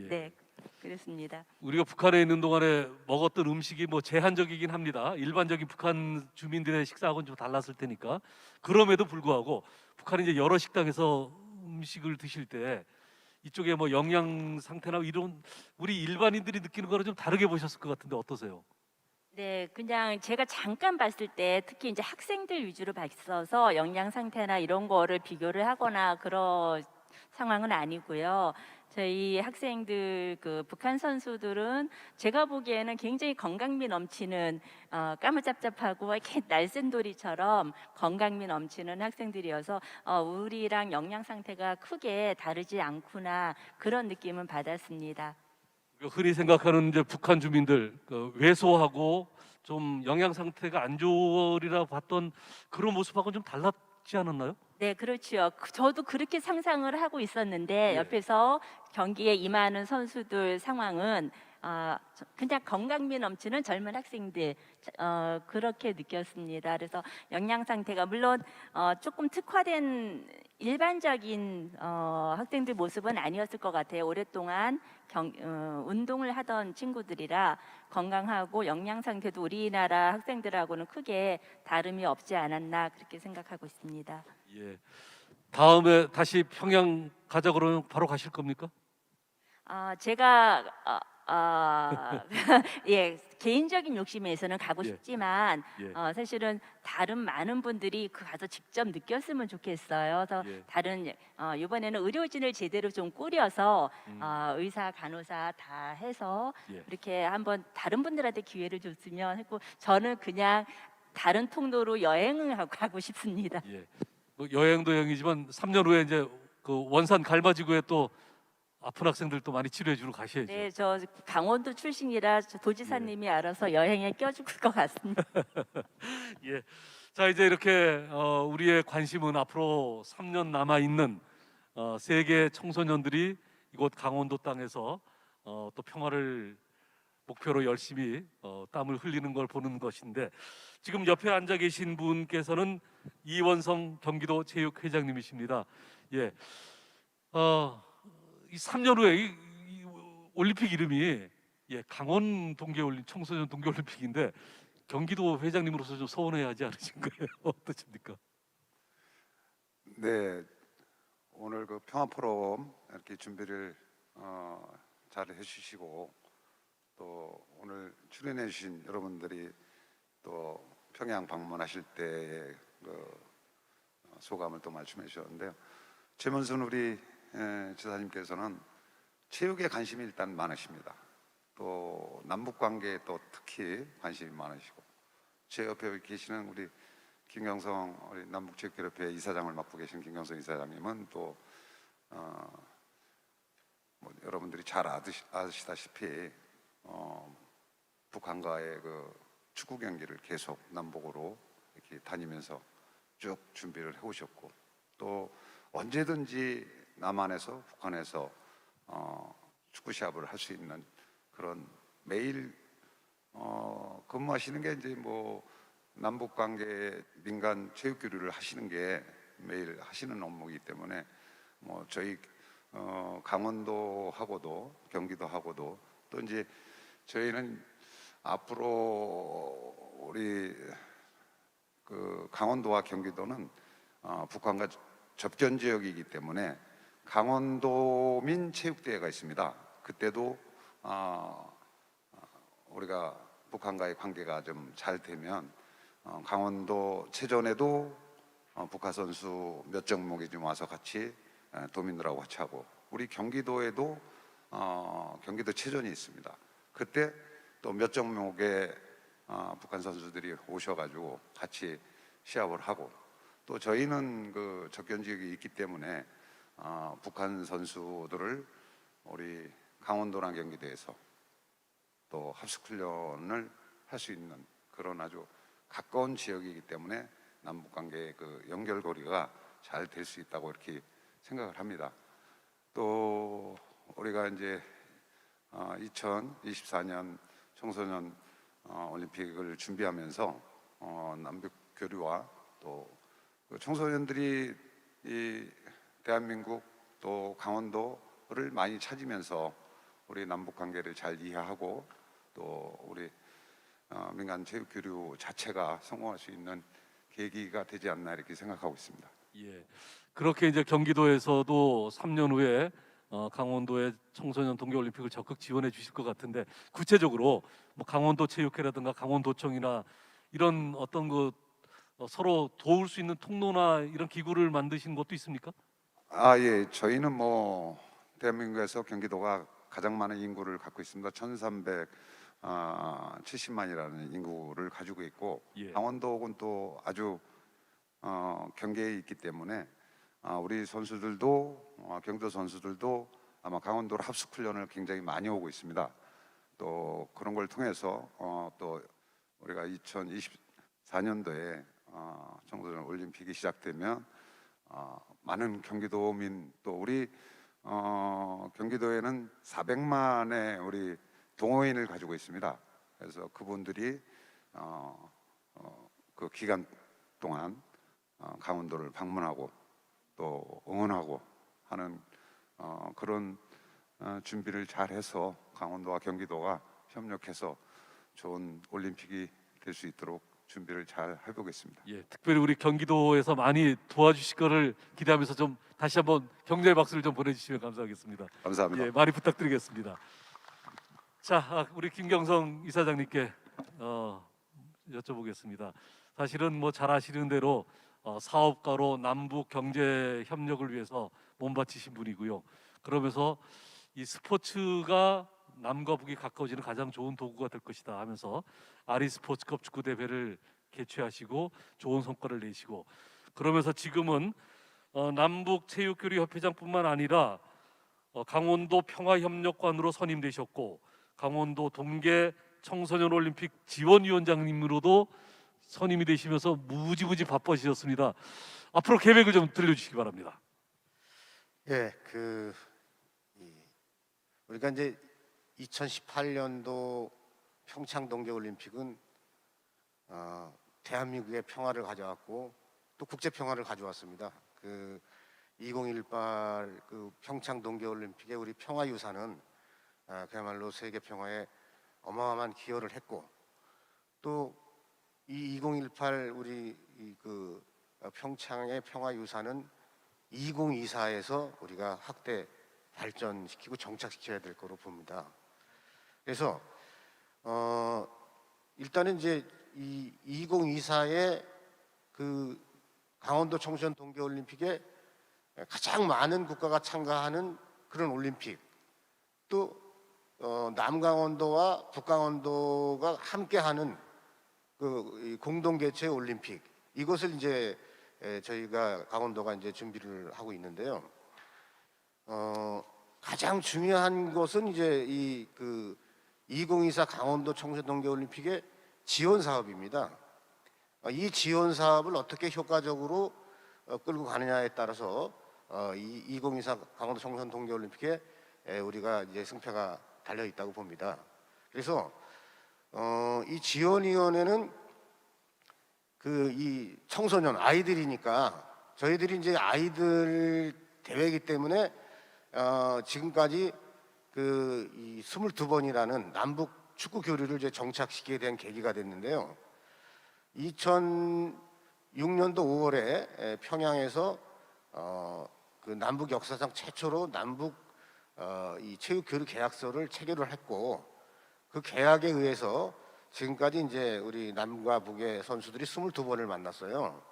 네. 그렇습니다. 우리가 북한에 있는 동안에 먹었던 음식이 뭐 제한적이긴 합니다. 일반적인 북한 주민들의 식사하고는 좀 달랐을 테니까. 그럼에도 불구하고 북한이 이제 여러 식당에서 음식을 드실 때 이쪽에 뭐 영양 상태나 이런 우리 일반인들이 느끼는 거랑 좀 다르게 보셨을 것 같은데 어떠세요? 네, 그냥 제가 잠깐 봤을 때 특히 이제 학생들 위주로 봤어서 영양 상태나 이런 거를 비교를 하거나 그런 상황은 아니고요. 저희 학생들 그 북한 선수들은 제가 보기에는 굉장히 건강미 넘치는 까무잡잡하고 이렇게 날쌘돌이처럼 건강미 넘치는 학생들이어서 우리랑 영양 상태가 크게 다르지 않구나 그런 느낌은 받았습니다. 흔히 생각하는 이제 북한 주민들 왜소하고 좀 영양 상태가 안 좋으리라 봤던 그런 모습하고는 좀 달랐지 않았나요? 네, 그렇죠. 저도 그렇게 상상을 하고 있었는데 예. 옆에서 경기에 임하는 선수들 상황은 그냥 건강미 넘치는 젊은 학생들 그렇게 느꼈습니다. 그래서 영양 상태가 물론 조금 특화된 일반적인 학생들 모습은 아니었을 것 같아요. 오랫동안 운동을 하던 친구들이라 건강하고 영양 상태도 우리나라 학생들하고는 크게 다름이 없지 않았나 그렇게 생각하고 있습니다. 예. 다음에 다시 평양 가자 그러면 바로 가실 겁니까? 제가 예, 개인적인 욕심에서는 가고 예. 싶지만 예. 사실은 다른 많은 분들이 가서 직접 느꼈으면 좋겠어요. 그래서 예. 다른 이번에는 의료진을 제대로 좀 꾸려서 의사, 간호사 다 해서 예. 이렇게 한번 다른 분들한테 기회를 줬으면 했고 저는 그냥 다른 통로로 여행을 가고 싶습니다. 예. 뭐 여행도 여행이지만 3년 후에 이제 그 원산 갈마지구에 또 아픈 학생들 또 많이 치료해 주러 가셔야죠. 네, 저 강원도 출신이라 도지사님이 알아서 여행에 껴줄 것 같습니다. 예. 자, 이제 이렇게 우리의 관심은 앞으로 3년 남아 있는 세계 청소년들이 이곳 강원도 땅에서 또 평화를 목표로 열심히 땀을 흘리는 걸 보는 것인데 지금 옆에 앉아 계신 분께서는 이원성 경기도 체육회장님이십니다. 예. 이 3년 후에 이 올림픽 이름이 강원 동계올림 청소년 동계올림픽인데 경기도 회장님으로서 좀 서운해하지 않으신 거예요? 어떠십니까? 네, 오늘 그 평화 포럼 이렇게 준비를 잘 해주시고 또 오늘 출연해 주신 여러분들이 또 평양 방문하실 때의 그 소감을 또 말씀해 주셨는데요. 최문순 우리 지사님께서는 체육에 관심이 일단 많으십니다. 또 남북 관계에 또 특히 관심이 많으시고 제 옆에 계시는 우리 김경성 우리 남북체육협회 이사장을 맡고 계신 김경성 이사장님은 또 뭐 여러분들이 잘 아시다시피 북한과의 그 축구 경기를 계속 남북으로 이렇게 다니면서 쭉 준비를 해오셨고 또 언제든지 남한에서 북한에서 축구 시합을 할 수 있는 그런 매일 근무하시는 게 이제 뭐 남북 관계 민간 체육 교류를 하시는 게 매일 하시는 업무이기 때문에 뭐 저희 강원도하고도 경기도하고도 또 이제 저희는 앞으로 우리 그 강원도와 경기도는 북한과 접견 지역이기 때문에 강원도민 체육대회가 있습니다. 그때도 우리가 북한과의 관계가 좀 잘 되면 강원도 체전에도 북한 선수 몇 종목이 좀 와서 같이 도민들하고 같이 하고 우리 경기도에도 경기도 체전이 있습니다. 그때 또 몇 종목의 북한 선수들이 오셔가지고 같이 시합을 하고 또 저희는 그 접견 지역이 있기 때문에 북한 선수들을 우리 강원도랑 경기도에서 또 합숙 훈련을 할 수 있는 그런 아주 가까운 지역이기 때문에 남북 관계의 그 연결고리가 잘 될 수 있다고 이렇게 생각을 합니다. 또 우리가 이제 2024년 청소년 올림픽을 준비하면서 남북 교류와 또 그 청소년들이 이 대한민국 또 강원도를 많이 찾으면서 우리 남북 관계를 잘 이해하고 또 우리 민간 체육 교류 자체가 성공할 수 있는 계기가 되지 않나 이렇게 생각하고 있습니다. 예. 그렇게 이제 경기도에서도 3년 후에 강원도의 청소년 동계올림픽을 적극 지원해 주실 것 같은데 구체적으로 뭐 강원도 체육회라든가 강원도청이나 이런 어떤 그 서로 도울 수 있는 통로나 이런 기구를 만드신 것도 있습니까? 예, 저희는 뭐 대한민국에서 경기도가 가장 많은 인구를 갖고 있습니다. 1,370만이라는 인구를 가지고 있고 강원도는 또 아주 경계에 있기 때문에 우리 선수들도 경기도 선수들도 아마 강원도로 합숙 훈련을 굉장히 많이 오고 있습니다. 또 그런 걸 통해서 또 우리가 2024년도에 청소년 올림픽이 시작되면 많은 경기도민 또 우리 경기도에는 400만의 우리 동호인을 가지고 있습니다. 그래서 그분들이 그 기간 동안 강원도를 방문하고 또 응원하고 하는 그런 준비를 잘해서 강원도와 경기도가 협력해서 좋은 올림픽이 될 수 있도록 준비를 잘 해보겠습니다. 예, 특별히 우리 경기도에서 많이 도와주실 거를 기대하면서 좀 다시 한번 격려의 박수를 좀 보내주시면 감사하겠습니다. 감사합니다. 예, 많이 부탁드리겠습니다. 자, 우리 김경성 이사장님께 여쭤보겠습니다. 사실은 뭐 잘 아시는 대로 사업가로 남북 경제 협력을 위해서 몸바치신 분이고요. 그러면서 이 스포츠가 남과 북이 가까워지는 가장 좋은 도구가 될 것이다 하면서 아리스포츠컵 축구 대회를 개최하시고 좋은 성과를 내시고, 그러면서 지금은 남북 체육교류협회장뿐만 아니라 강원도 평화협력관으로 선임되셨고 강원도 동계 청소년 올림픽 지원위원장님으로도 선임이 되시면서 무지무지 바빠지셨습니다. 앞으로 계획을 좀 들려주시기 바랍니다. 예, 우리가 이제 2018년도 평창 동계올림픽은 대한민국의 평화를 가져왔고 또 국제 평화를 가져왔습니다. 2018 평창 동계올림픽의 우리 평화유산은 그야말로 세계 평화에 어마어마한 기여를 했고, 또 이 2018 우리 평창의 평화유산은 2024에서 우리가 확대 발전시키고 정착시켜야 될 거로 봅니다. 그래서 일단은 이제 이 2024의 강원도 청소년 동계올림픽에 가장 많은 국가가 참가하는 그런 올림픽, 또 남강원도와 북강원도가 함께하는 공동 개최 올림픽, 이것을 이제 저희가 강원도가 이제 준비를 하고 있는데요. 가장 중요한 것은 이제 2024 강원도 청소년 동계올림픽의 지원 사업입니다. 이 지원 사업을 어떻게 효과적으로 끌고 가느냐에 따라서 2024 강원도 청소년 동계올림픽에 우리가 이제 승패가 달려 있다고 봅니다. 그래서 이 지원위원회는 이 청소년 아이들이니까 저희들이 이제 아이들 대회이기 때문에 지금까지 이 22번이라는 남북 축구 교류를 이제 정착시키게 된 계기가 됐는데요. 2006년도 5월에 평양에서 남북 역사상 최초로 남북 이 체육 교류 계약서를 체결을 했고, 그 계약에 의해서 지금까지 이제 우리 남과 북의 선수들이 22번을 만났어요.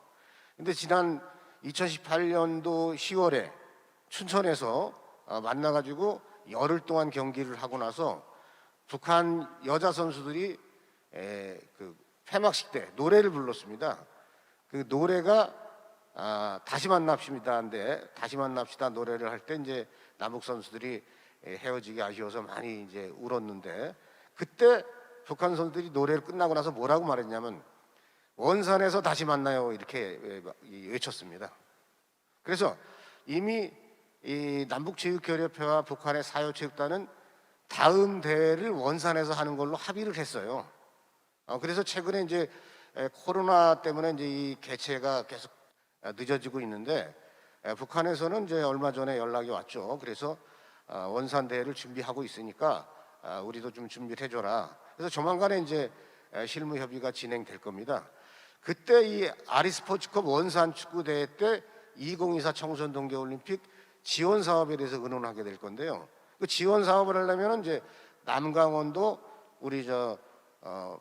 근데 지난 2018년도 10월에 춘천에서 만나가지고 열흘 동안 경기를 하고 나서 북한 여자 선수들이 폐막식 때 노래를 불렀습니다. 그 노래가 다시 만납시다인데, 다시 만납시다 노래를 할 때 이제 남북 선수들이 헤어지기 아쉬워서 많이 이제 울었는데, 그때 북한 선수들이 노래를 끝나고 나서 뭐라고 말했냐면 원산에서 다시 만나요 이렇게 외쳤습니다. 그래서 이미 이 남북체육교류협회와 북한의 사회체육단은 다음 대회를 원산에서 하는 걸로 합의를 했어요. 그래서 최근에 이제 코로나 때문에 이제 이 개최가 계속 늦어지고 있는데, 북한에서는 이제 얼마 전에 연락이 왔죠. 그래서 원산 대회를 준비하고 있으니까 우리도 좀 준비를 해줘라. 그래서 조만간에 이제 실무 협의가 진행될 겁니다. 그때 이 아리스포츠컵 원산 축구 대회 때 2024 청소년 동계올림픽 지원 사업에 대해서 의논하게 될 건데요. 그 지원 사업을 하려면 이제 남강원도 우리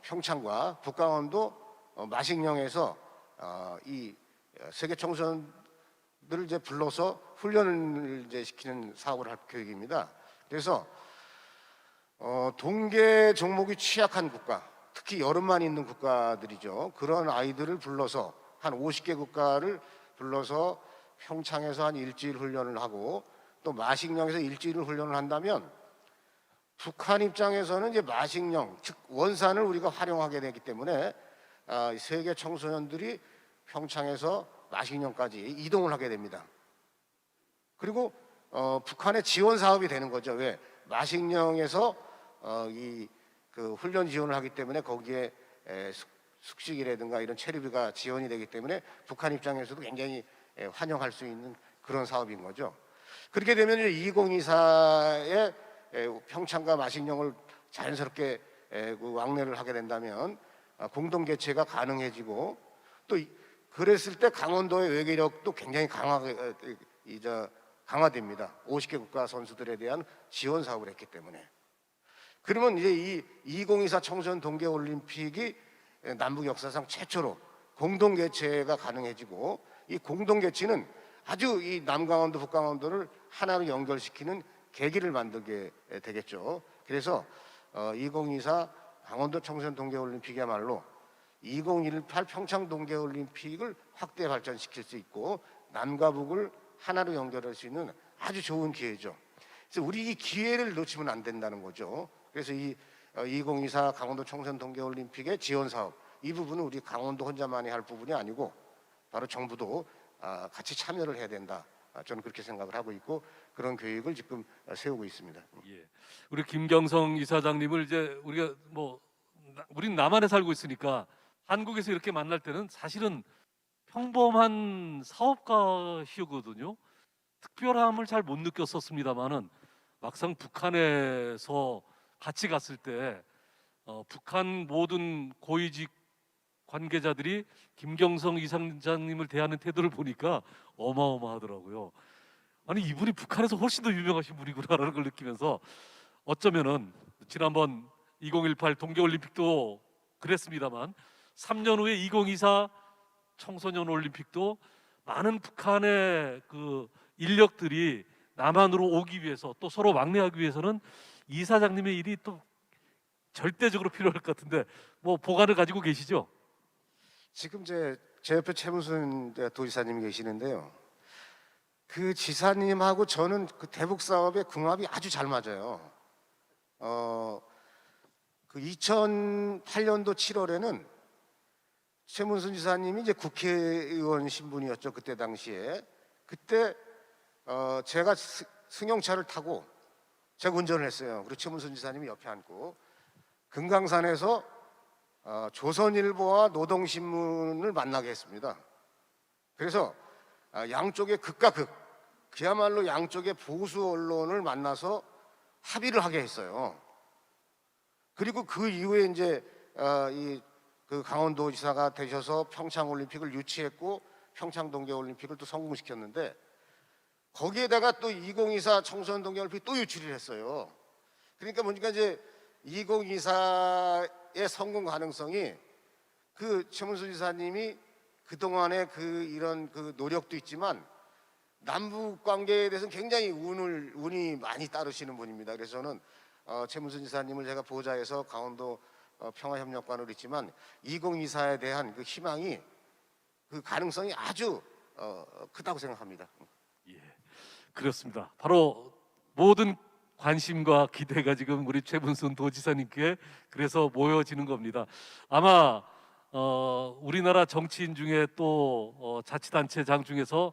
평창과 북강원도 마식령에서 이 세계 청소년들을 이제 불러서 훈련을 이제 시키는 사업을 할 계획입니다. 그래서 동계 종목이 취약한 국가, 특히 여름만 있는 국가들이죠. 그런 아이들을 불러서 한 50개 국가를 불러서 평창에서 한 일주일 훈련을 하고 또 마식령에서 일주일 훈련을 한다면, 북한 입장에서는 이제 마식령, 즉 원산을 우리가 활용하게 되기 때문에 세계 청소년들이 평창에서 마식령까지 이동을 하게 됩니다. 그리고 북한의 지원 사업이 되는 거죠. 왜? 마식령에서 이 그 훈련 지원을 하기 때문에 거기에 숙식이라든가 이런 체류비가 지원이 되기 때문에 북한 입장에서도 굉장히 환영할 수 있는 그런 사업인 거죠. 그렇게 되면 2024의 평창과 마식령을 자연스럽게 그 왕래를 하게 된다면 공동 개최가 가능해지고 또 그랬을 때 강원도의 외교력도 굉장히 강화됩니다. 50개 국가 선수들에 대한 지원 사업을 했기 때문에. 그러면 이제 이 2024 청소년 동계올림픽이 남북 역사상 최초로 공동 개최가 가능해지고 이 공동 개최는 아주 이 남강원도 북강원도를 하나로 연결시키는 계기를 만들게 되겠죠. 그래서 2024 강원도 청소년 동계올림픽이야말로 2018 평창 동계올림픽을 확대 발전시킬 수 있고 남과 북을 하나로 연결할 수 있는 아주 좋은 기회죠. 그래서 우리 이 기회를 놓치면 안 된다는 거죠. 그래서 이 2024 강원도 청소년 동계올림픽의 지원 사업 이 부분은 우리 강원도 혼자만이 할 부분이 아니고 바로 정부도 같이 참여를 해야 된다. 저는 그렇게 생각을 하고 있고 그런 계획을 지금 세우고 있습니다. 예. 우리 김경성 이사장님을 이제 우리가 우린 남한에 살고 있으니까 한국에서 이렇게 만날 때는 사실은 평범한 사업가시거든요. 특별함을 잘 못 느꼈었습니다만은 막상 북한에서 같이 갔을 때 북한 모든 고위직 관계자들이 김경성 이사장님을 대하는 태도를 보니까 어마어마하더라고요. 아니 이분이 북한에서 훨씬 더 유명하신 분이구나라는 걸 느끼면서 어쩌면은 지난번 2018 동계올림픽도 그랬습니다만 3년 후에 2024 청소년 올림픽도 많은 북한의 그 인력들이 남한으로 오기 위해서 또 서로 왕래하기 위해서는 이사장님의 일이 또 절대적으로 필요할 것 같은데 보관을 가지고 계시죠? 지금 제 옆에 최문순 도지사님이 계시는데요. 그 지사님하고 저는 그 대북 사업의 궁합이 아주 잘 맞아요. 그 2008년도 7월에는 최문순 지사님이 이제 국회의원 신분이었죠. 그때 당시에 그때 제가 승용차를 타고 제가 운전을 했어요. 그리고 최문순 지사님이 옆에 앉고 금강산에서 조선일보와 노동신문을 만나게 했습니다. 그래서 양쪽의 극과 극, 그야말로 양쪽의 보수 언론을 만나서 합의를 하게 했어요. 그리고 그 이후에 이제 그 강원도지사가 되셔서 평창 올림픽을 유치했고 평창 동계올림픽을 또 성공시켰는데 거기에다가 또 2024 청소년 동계올림픽 또 유치를 했어요. 그러니까 뭐니까 이제 2024의 성공 가능성이 그 최문수 지사님이 그동안의 이런 노력도 있지만 남북 관계에 대해서는 굉장히 운이 많이 따르시는 분입니다. 그래서 저는 최문수 지사님을 제가 보좌해서 강원도 평화협력관으로 있지만 2024에 대한 그 희망이 그 가능성이 아주 크다고 생각합니다. 예, 그렇습니다. 바로 모든 관심과 기대가 지금 우리 최문순 도지사님께 그래서 모여지는 겁니다. 아마 우리나라 정치인 중에 또 자치단체장 중에서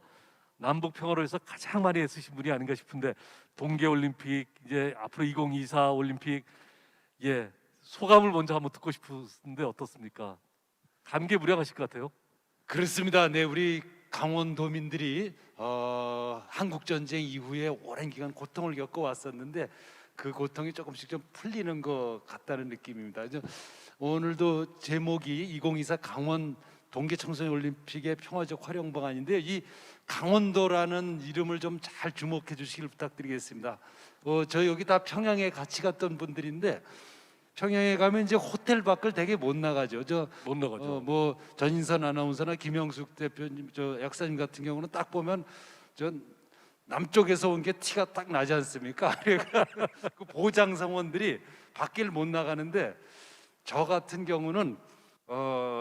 남북 평화를 위해서 가장 많이 애쓰신 분이 아닌가 싶은데 동계올림픽 이제 앞으로 2024 올림픽 소감을 먼저 한번 듣고 싶은데 어떻습니까? 감개무량하실 것 같아요. 그렇습니다. 네, 우리 강원도민들이 한국 전쟁 이후에 오랜 기간 고통을 겪어 왔었는데 그 고통이 조금씩 좀 풀리는 것 같다는 느낌입니다. 오늘도 제목이 2024 강원 동계 청소년 올림픽의 평화적 활용 방안인데 이 강원도라는 이름을 좀 잘 주목해 주시길 부탁드리겠습니다. 저희 여기 다 평양에 같이 갔던 분들인데 평양에 가면 이제 호텔 밖을 되게 못 나가죠. 못 나가죠. 전인선 아나운서나 김영숙 대표님, 약사님 같은 경우는 딱 보면 남쪽에서 온 게 티가 딱 나지 않습니까? 그 보장 상원들이 밖을 못 나가는데 저 같은 경우는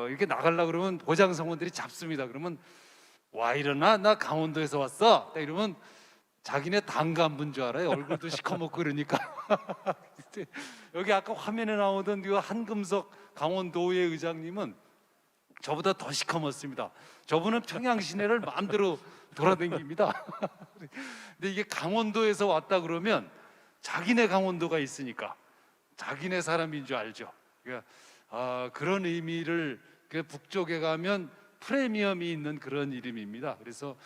이렇게 나가려고 그러면 보장 상원들이 잡습니다. 그러면 와 일어나 나 강원도에서 왔어. 이러면 자기네 단간분 줄 알아요. 얼굴도 시커멓고 그러니까. 여기 아까 화면에 나오던 이 한금석 강원도의 의장님은 저보다 더 시커멓습니다. 저분은 평양 시내를 마음대로 돌아다닙니다. 근데 이게 강원도에서 왔다 그러면 자기네 강원도가 있으니까 자기네 사람인 줄 알죠. 그러니까 그런 의미를 북쪽에 가면 프리미엄이 있는 그런 이름입니다. 그래서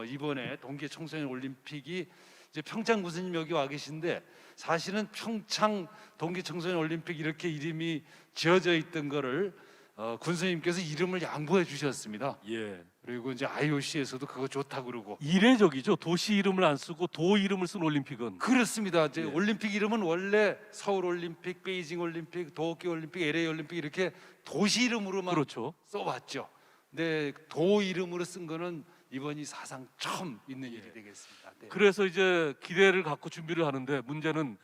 이번에 동계 청소년 올림픽이 이제 평창 군수님 여기 와 계신데 사실은 평창 동계 청소년 올림픽 이렇게 이름이 지어져 있던 거를 군수님께서 이름을 양보해 주셨습니다. 예. 그리고 이제 IOC에서도 그거 좋다 그러고 이례적이죠. 도시 이름을 안 쓰고 도 이름을 쓴 올림픽은. 그렇습니다. 이제 올림픽 이름은 원래 서울 올림픽, 베이징 올림픽, 도쿄 올림픽, LA 올림픽 이렇게 도시 이름으로만 그렇죠. 써왔죠. 근데 도 이름으로 쓴 거는 이번이 사상 처음 있는 일이 되겠습니다. 네. 그래서 이제 기대를 갖고 준비를 하는데 문제는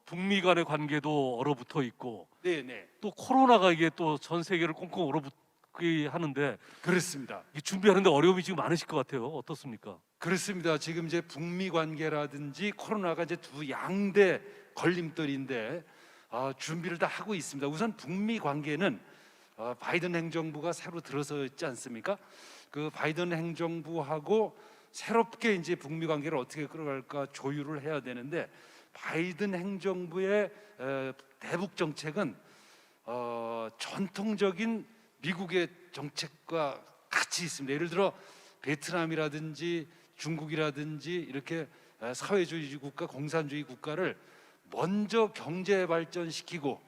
북미 간의 관계도 얼어붙어 있고 네네. 또 코로나가 이게 또 전 세계를 꽁꽁 얼어붙게 하는데 그렇습니다. 이 준비하는데 어려움이 지금 많으실 것 같아요. 어떻습니까? 그렇습니다. 지금 이제 북미 관계라든지 코로나가 이제 두 양대 걸림돌인데 준비를 다 하고 있습니다. 우선 북미 관계는 바이든 행정부가 새로 들어섰지 않습니까? 그 바이든 행정부하고 새롭게 이제 북미 관계를 어떻게 끌어갈까 조율을 해야 되는데 바이든 행정부의 대북 정책은 전통적인 미국의 정책과 같이 있습니다. 예를 들어 베트남이라든지 중국이라든지 이렇게 사회주의 국가, 공산주의 국가를 먼저 경제 발전시키고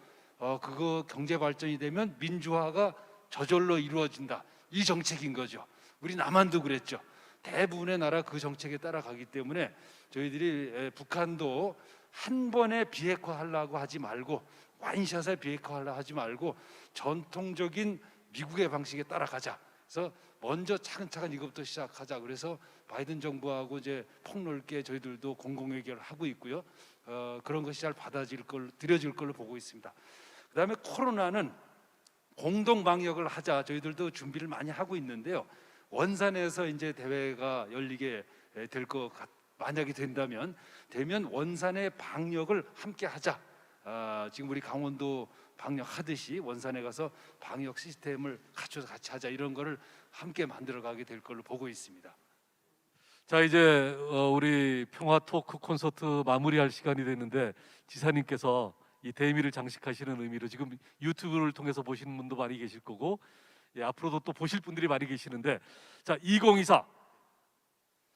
그거 경제 발전이 되면 민주화가 저절로 이루어진다. 이 정책인 거죠. 우리 남한도 그랬죠. 대부분의 나라 그 정책에 따라가기 때문에 저희들이 북한도 한 번에 비핵화하려고 하지 말고 완샷에 비핵화하려고 하지 말고 전통적인 미국의 방식에 따라가자. 그래서 먼저 차근차근 이것부터 시작하자. 그래서 바이든 정부하고 이제 폭넓게 저희들도 공공의결을 하고 있고요. 그런 것이 잘 들여질 걸로 보고 있습니다. 그다음에 코로나는 공동 방역을 하자. 저희들도 준비를 많이 하고 있는데요. 원산에서 이제 대회가 열리게 될 것 만약에 된다면 원산의 방역을 함께 하자. 지금 우리 강원도 방역하듯이 원산에 가서 방역 시스템을 갖춰서 같이 하자. 이런 거를 함께 만들어가게 될 걸로 보고 있습니다. 자, 이제 우리 평화 토크 콘서트 마무리할 시간이 됐는데 지사님께서 이 대미를 장식하시는 의미로 지금 유튜브를 통해서 보시는 분도 많이 계실 거고 앞으로도 또 보실 분들이 많이 계시는데 자, 2024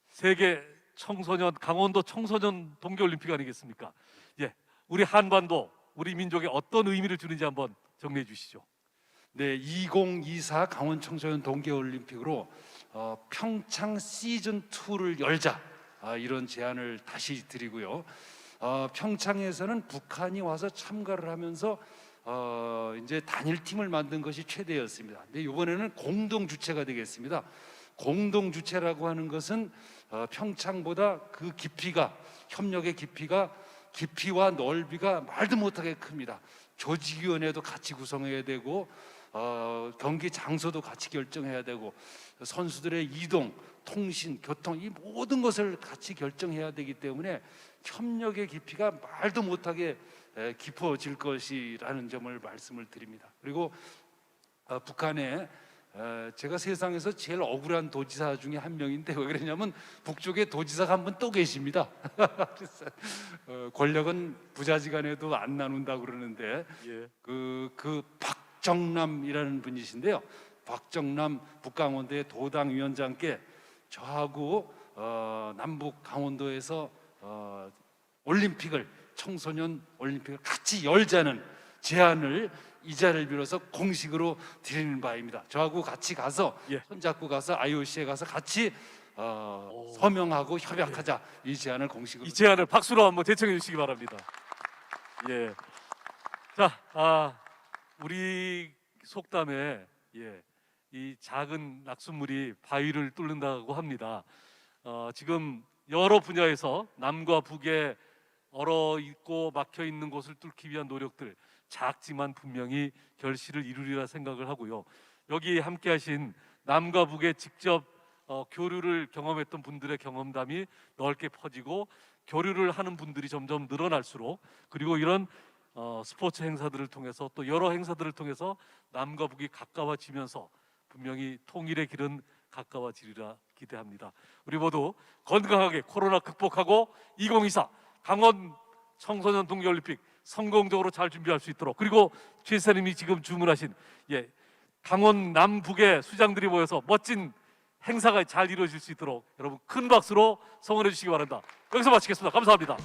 세계 청소년 강원도 청소년 동계올림픽 아니겠습니까? 예, 우리 한반도 우리 민족에 어떤 의미를 주는지 한번 정리해 주시죠. 네, 2024 강원 청소년 동계올림픽으로 평창 시즌 2를 열자 이런 제안을 다시 드리고요. 평창에서는 북한이 와서 참가를 하면서 이제 단일팀을 만든 것이 최대였습니다. 근데 이번에는 공동 주체가 되겠습니다. 공동 주체라고 하는 것은 평창보다 그 깊이가 협력의 깊이와 넓이가 말도 못하게 큽니다. 조직위원회도 같이 구성해야 되고 경기 장소도 같이 결정해야 되고 선수들의 이동, 통신, 교통 이 모든 것을 같이 결정해야 되기 때문에 협력의 깊이가 말도 못하게 깊어질 것이라는 점을 말씀을 드립니다. 그리고 북한에 제가 세상에서 제일 억울한 도지사 중에 한 명인데 왜 그러냐면 북쪽에 도지사가 한 분 또 계십니다. 권력은 부자지간에도 안 나눈다고 그러는데 그 박정남이라는 분이신데요. 박정남 북강원도의 도당 위원장께 저하고 남북 강원도에서 올림픽을 청소년 올림픽을 같이 열자는 제안을 이 자리를 빌어서 공식으로 드리는 바입니다. 저하고 같이 가서 손잡고 가서 IOC에 가서 같이 서명하고 협약하자. 이 제안을 공식으로 이 제안을 박수로 한번 대청해 주시기 바랍니다. 예. 자, 우리 속담에 이 작은 낙숫물이 바위를 뚫는다고 합니다. 지금 여러 분야에서 남과 북에 얼어 있고 막혀 있는 곳을 뚫기 위한 노력들 작지만 분명히 결실을 이루리라 생각을 하고요. 여기 함께하신 남과 북에 직접 교류를 경험했던 분들의 경험담이 넓게 퍼지고 교류를 하는 분들이 점점 늘어날수록 그리고 이런 스포츠 행사들을 통해서 또 여러 행사들을 통해서 남과 북이 가까워지면서 분명히 통일의 길은 가까워지리라 기대합니다. 우리 모두 건강하게 코로나 극복하고 2024 강원 청소년 동계올림픽 성공적으로 잘 준비할 수 있도록, 그리고 최 선생님이 지금 주문하신 강원 남북의 수장들이 모여서 멋진 행사가 잘 이루어질 수 있도록 여러분 큰 박수로 성원해 주시기 바랍니다. 여기서 마치겠습니다. 감사합니다.